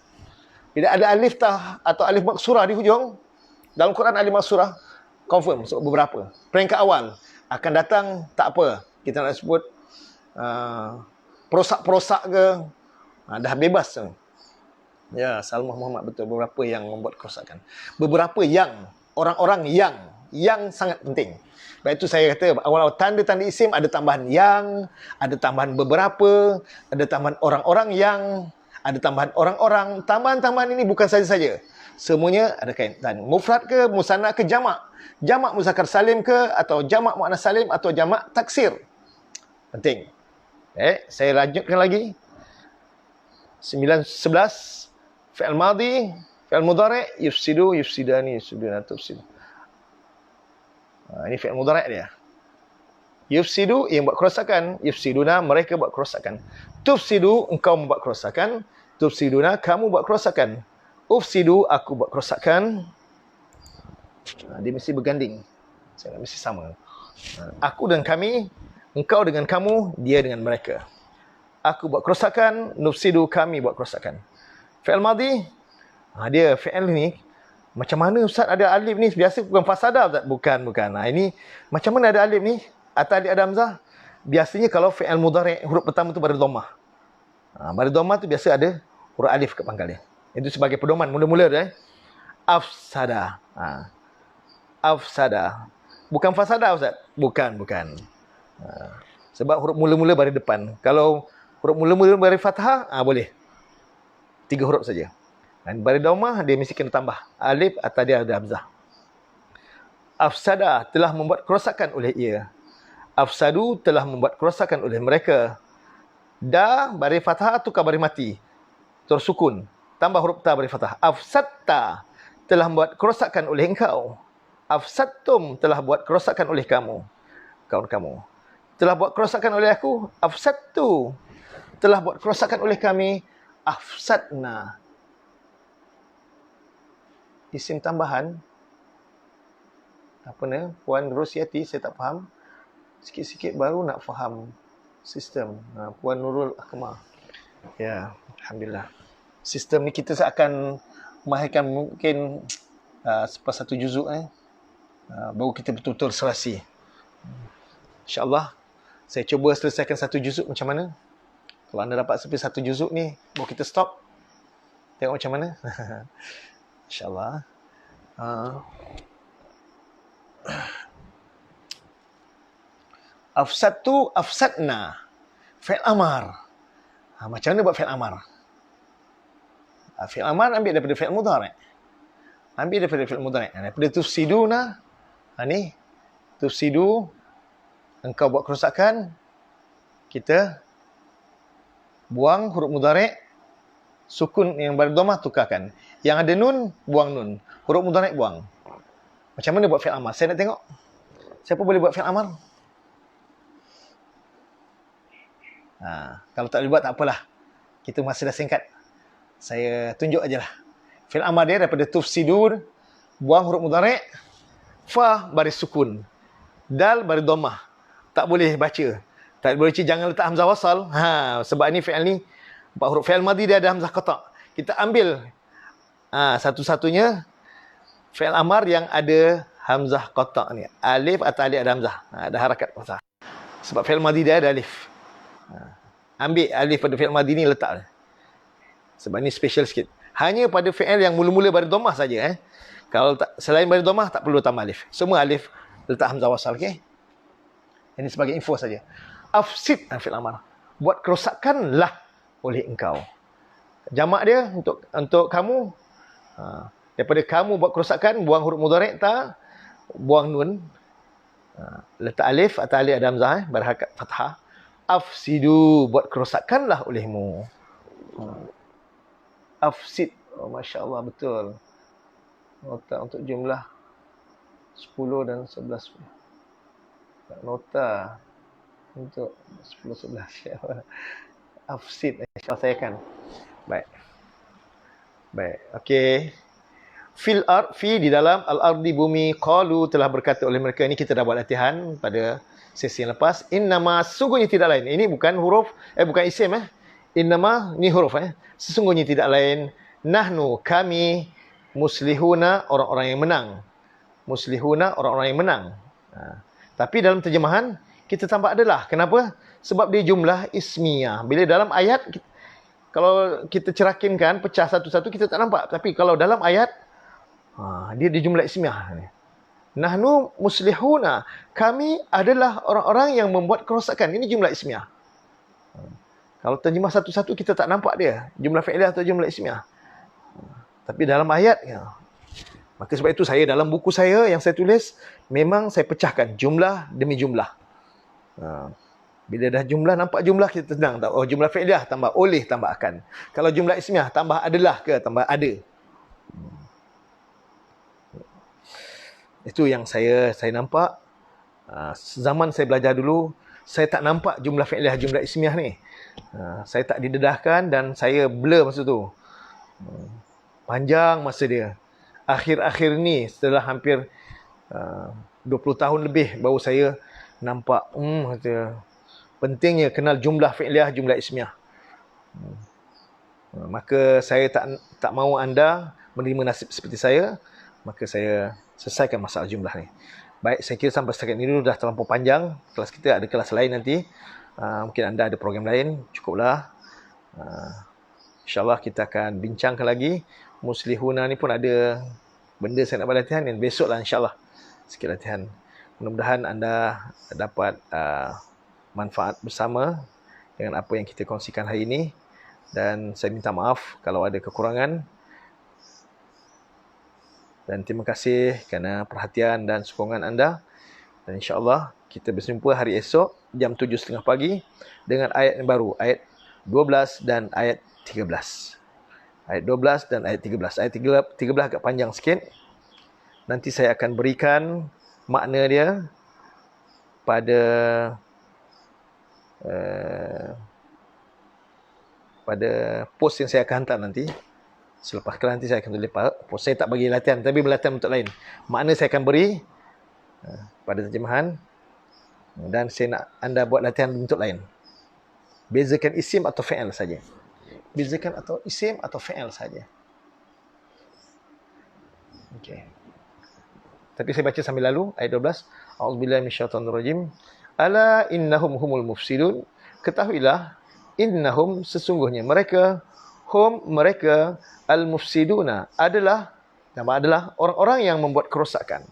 Bila ada alif ta atau alif maksurah di hujung, dalam Quran alif maksurah, confirm sebut beberapa. Peringkat awal. Akan datang, tak apa. Kita nak sebut perosak-perosak ke, dah bebas. Ya, Salmah Muhammad betul. Beberapa yang membuat kerosakan. Beberapa yang, orang-orang yang sangat penting. Sebab itu saya kata, awal-awal tanda-tanda isim ada tambahan yang, ada tambahan beberapa, ada tambahan orang-orang yang, ada tambahan orang-orang. Tambahan-tambahan ini bukan saja-saja. Semuanya ada kaitan. Mufrad ke, musanna ke, jamak. Jamak muzakkar salim ke, atau jamak muannas salim, atau jamak taksir. Penting. Saya lanjutkan lagi. 11. Fi'il madhi, fi'il mudhari', yufsidu, yufsidani, yufsiduna, tufsidu. Ini fi'il mudhari' dia. Yufsidu, yang buat kerosakan. Yufsiduna, mereka buat kerosakan. Tufsidu, engkau membuat kerosakan. Tufsiduna, kamu buat kerosakan. Ufsidu, aku buat kerosakan. Dia mesti berganding. Saya nak mesti sama. Aku dan kami, engkau dengan kamu, dia dengan mereka. Aku buat kerosakan, nufsidu, kami buat kerosakan. Fi'il madhi, dia fi'il ni, macam mana Ustaz ada alif ni? Biasa bukan fasada Ustaz? Bukan. Ini, macam mana ada alif ni? Atau alif ada hamzah? Biasanya kalau fi'il mudhari' huruf pertama tu pada dhammah. Pada dhammah tu biasa ada huruf alif kat pangkal dia. Itu sebagai pedoman mula-mula dia. Afsada. Afsada. Bukan fasada Ustaz? Bukan. Sebab huruf mula-mula baris depan. Kalau huruf mula-mula baris fathah, boleh. 3 huruf saja. Dan baris dhammah dia mesti kena tambah alif atau dia ada hamzah. Afsada, telah membuat kerosakan oleh ia. Afsadu, telah membuat kerosakan oleh mereka. Da baris fathah tukar baris mati. Terus sukun. Tambah huruf ta baris fathah. Afsadta, telah membuat kerosakan oleh engkau. Afsadtum, telah buat kerosakan oleh kamu. Kamu. Telah buat kerosakan oleh aku. Afsadtu, telah buat kerosakan oleh kami. Afsadna. Isim tambahan. Apa ni? Puan Rosyati, saya tak faham. Sikit-sikit baru nak faham sistem. Puan Nurul Akmal. Ya, Alhamdulillah. Sistem ni kita akan mahirkan mungkin selepas 1 juzuk baru kita betul-betul serasi. InsyaAllah saya cuba selesaikan 1 juzuk macam mana. Kalau anda dapat sampai 1 juzuk ni, baru kita stop. Tengok macam mana. InsyaAllah. Afsadtu, afsadna. Fi'il amar. Macam mana buat fi'il amar? Fi'il amar ambil daripada fi'il mudhari'. Daripada tufsiduna. Ni. Tufsidu. Engkau buat kerosakan. Kita buang huruf mudhari'. Sukun yang baris dhammah tukarkan. Yang ada nun, buang nun. Huruf mudhari' buang. Macam mana buat fi'il amar? Saya nak tengok. Siapa boleh buat fi'il amar? Kalau tak boleh buat, tak apalah. Kita masa dah singkat. Saya tunjuk ajalah. Fi'il amar dia daripada tufsidur, buang huruf mudhari', fa baris sukun, dal baris dhammah. Tak boleh baca. Tak boleh baca, jangan letak hamzah wasal. Sebab ni fi'il ni 4 huruf. Fi'il madhi dia ada hamzah qata'. Kita ambil satu-satunya fi'il amar yang ada hamzah qata' ni. Alif atau alif ada hamzah. Ada harakat fathah. Sebab fi'il madhi dia ada alif. Ambil alif pada fi'il madhi ni letak. Sebab ni special sikit. Hanya pada fi'il yang mula-mula baris dhammah saja. Kalau tak, selain baris dhammah tak perlu tambah alif. Semua alif letak hamzah wasal. Okey. Ini sebagai info saja. Afsid fi'il amar. Buat kerosakanlah oleh engkau. Jamak dia untuk kamu. Daripada kamu buat kerosakan, buang huruf mudhari' ta, buang nun. Letak alif atau alif ada hamzah berharakat fathah. Afsidu, buat kerosakanlah olehmu. Afsid. Oh, Masya Allah, betul. Nota untuk jumlah 10 dan 11. Nota untuk 10, 11. Afsid. InsyaAllah saya akan. Baik. Okey. Fi di dalam al-ardi bumi, qalu telah berkata oleh mereka. Ini kita dah buat latihan pada sesi yang lepas. Innama, sesungguhnya tidak lain. Ini bukan huruf, bukan isim. Innama, ni huruf. Sesungguhnya tidak lain. Nahnu, kami, muslihuna, orang-orang yang menang. Muslihuna, orang-orang yang menang. Tapi dalam terjemahan, kita tambah adalah. Kenapa? Sebab dia jumlah ismiyah. Bila dalam ayat, kalau kita cerakinkan, pecah satu-satu, kita tak nampak. Tapi kalau dalam ayat, dia di jumlah ismiyah. Nahnu muslihuna. Kami adalah orang-orang yang membuat kerosakan. Ini jumlah ismiyah. Kalau terjemah satu-satu, kita tak nampak dia. Jumlah fi'liyah atau jumlah ismiyah. Tapi dalam ayat, maka sebab itu saya dalam buku saya yang saya tulis, memang saya pecahkan jumlah demi jumlah. Bila dah jumlah, nampak jumlah, kita tenang. Oh, jumlah fi'liyah tambah oleh, tambah akan. Kalau jumlah ismiyah, tambah adalah ke, tambah ada. Itu yang saya nampak. Zaman saya belajar dulu, saya tak nampak jumlah fi'liyah, jumlah ismiyah ni. Saya tak didedahkan dan saya blur masa tu. Panjang masa dia. Akhir-akhir ni, setelah hampir 20 tahun lebih, baru saya nampak pentingnya kenal jumlah fi'liyah, jumlah ismiyah. Maka saya tak mahu anda menerima nasib seperti saya. Maka saya selesaikan masalah jumlah ni. Baik, saya kira sampai setakat ini dulu dah terlampau panjang. Kelas kita ada kelas lain nanti. Mungkin anda ada program lain. Cukuplah. InsyaAllah kita akan bincangkan lagi. Muslihuna ni pun ada benda saya nak buat latihan. Dan besoklah insyaAllah sikit latihan. Mudah-mudahan anda dapat manfaat bersama dengan apa yang kita kongsikan hari ini. Dan saya minta maaf kalau ada kekurangan. Dan terima kasih kerana perhatian dan sokongan anda. Dan insyaAllah kita berjumpa hari esok jam 7.30 pagi dengan ayat yang baru. Ayat 12 dan ayat 13. Ayat 12 dan ayat 13. Ayat 13 agak panjang sikit. Nanti saya akan berikan makna dia pada post yang saya akan hantar nanti. Selepas kelas nanti saya akan tulis post. Saya tak bagi latihan, tapi berlatihan untuk lain. Makna saya akan beri pada terjemahan. Dan saya nak anda buat latihan bentuk lain. Bezakan isim atau fi'il saja. Bezakan atau isim atau fi'il saja. Okey. Tapi saya baca sambil lalu ayat 12. A'udzubillahi minasyaitonirrajim. Ala innahum humul mufsidun. Ketahuilah, innahum sesungguhnya mereka, mereka al-mufsiduna adalah orang-orang yang membuat kerosakan.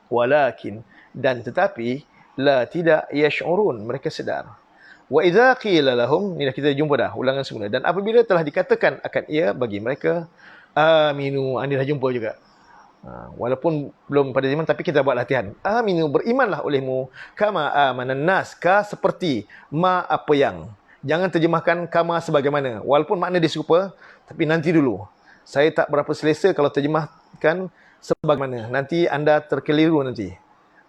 Walakin, dan tetapi, la tidak yash'urun, mereka sedar. Wa idza qila lahum, ni dah kita jumpa dah ulangan semula. Dan apabila telah dikatakan akan ia bagi mereka, aminu, ni dah jumpa juga. Walaupun belum pada zaman, tapi kita buat latihan. Aminu, berimanlah olehmu, kama amanan nas, ka seperti, ma apa yang. Jangan terjemahkan kama sebagaimana. Walaupun makna dia serupa, tapi nanti dulu. Saya tak berapa selesa kalau terjemahkan sebagaimana. Nanti anda terkeliru nanti.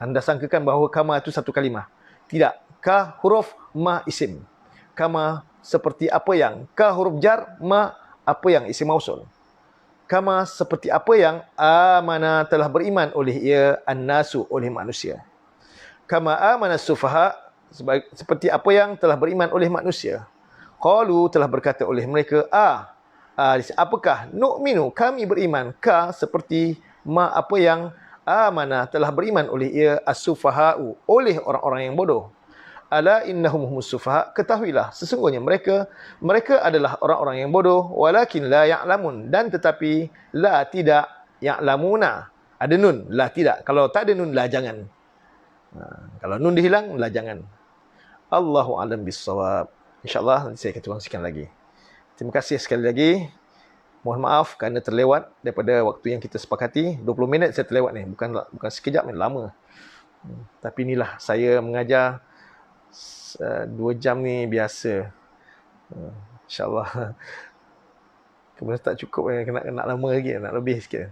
Anda sangkakan bahawa kama itu satu kalimah. Tidak. Ka huruf, ma isim. Kama seperti apa yang. Ka huruf jar, ma apa yang, isim mausul. Kama seperti apa yang amana telah beriman oleh ia an-nasu, oleh manusia. Kama amana sufaha, seperti apa yang telah beriman oleh manusia. Qalu telah berkata oleh mereka, apakah nu'minu kami beriman ka seperti apa yang amana telah beriman oleh ia as-sufaha'u oleh orang-orang yang bodoh. Ala innahum humus sufaha, ketahuilah sesungguhnya mereka adalah orang-orang yang bodoh, walakin la ya'lamun, dan tetapi la tidak ya'lamuna. Ada nun, la tidak. Kalau tak ada nun, la jangan. Kalau nun dihilang, la jangan. Allahu a'lam bissawab. InsyaAllah nanti saya akan kongsikan lagi. Terima kasih sekali lagi. Mohon maaf kerana terlewat daripada waktu yang kita sepakati. 20 minit saya terlewat ni. Bukan sekejap ni, lama. Tapi inilah saya mengajar 2 jam ni biasa. InsyaAllah. Kemudian tak cukup, nak lama lagi, nak lebih sikit.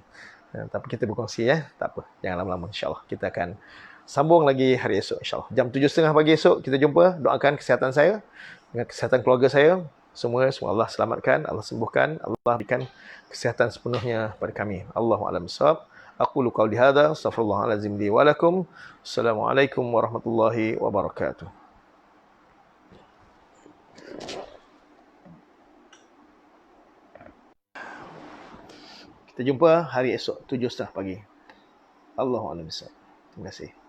Tapi kita berkongsi ya. Tak apa, jangan lama-lama. InsyaAllah kita akan sambung lagi hari esok. InsyaAllah jam 7.30 pagi esok kita jumpa. Doakan kesihatan saya dengan kesihatan keluarga saya. Semua Allah selamatkan, Allah sembuhkan, Allah berikan kesihatan sepenuhnya pada kami. Allahu a'lam bissawab. Aqulu qawli hadza, astaghfirullahalazim li wa lakum. Assalamualaikum warahmatullahi wabarakatuh. Kita jumpa hari esok 7.30 pagi. Allahu a'lam bissawab. Terima kasih.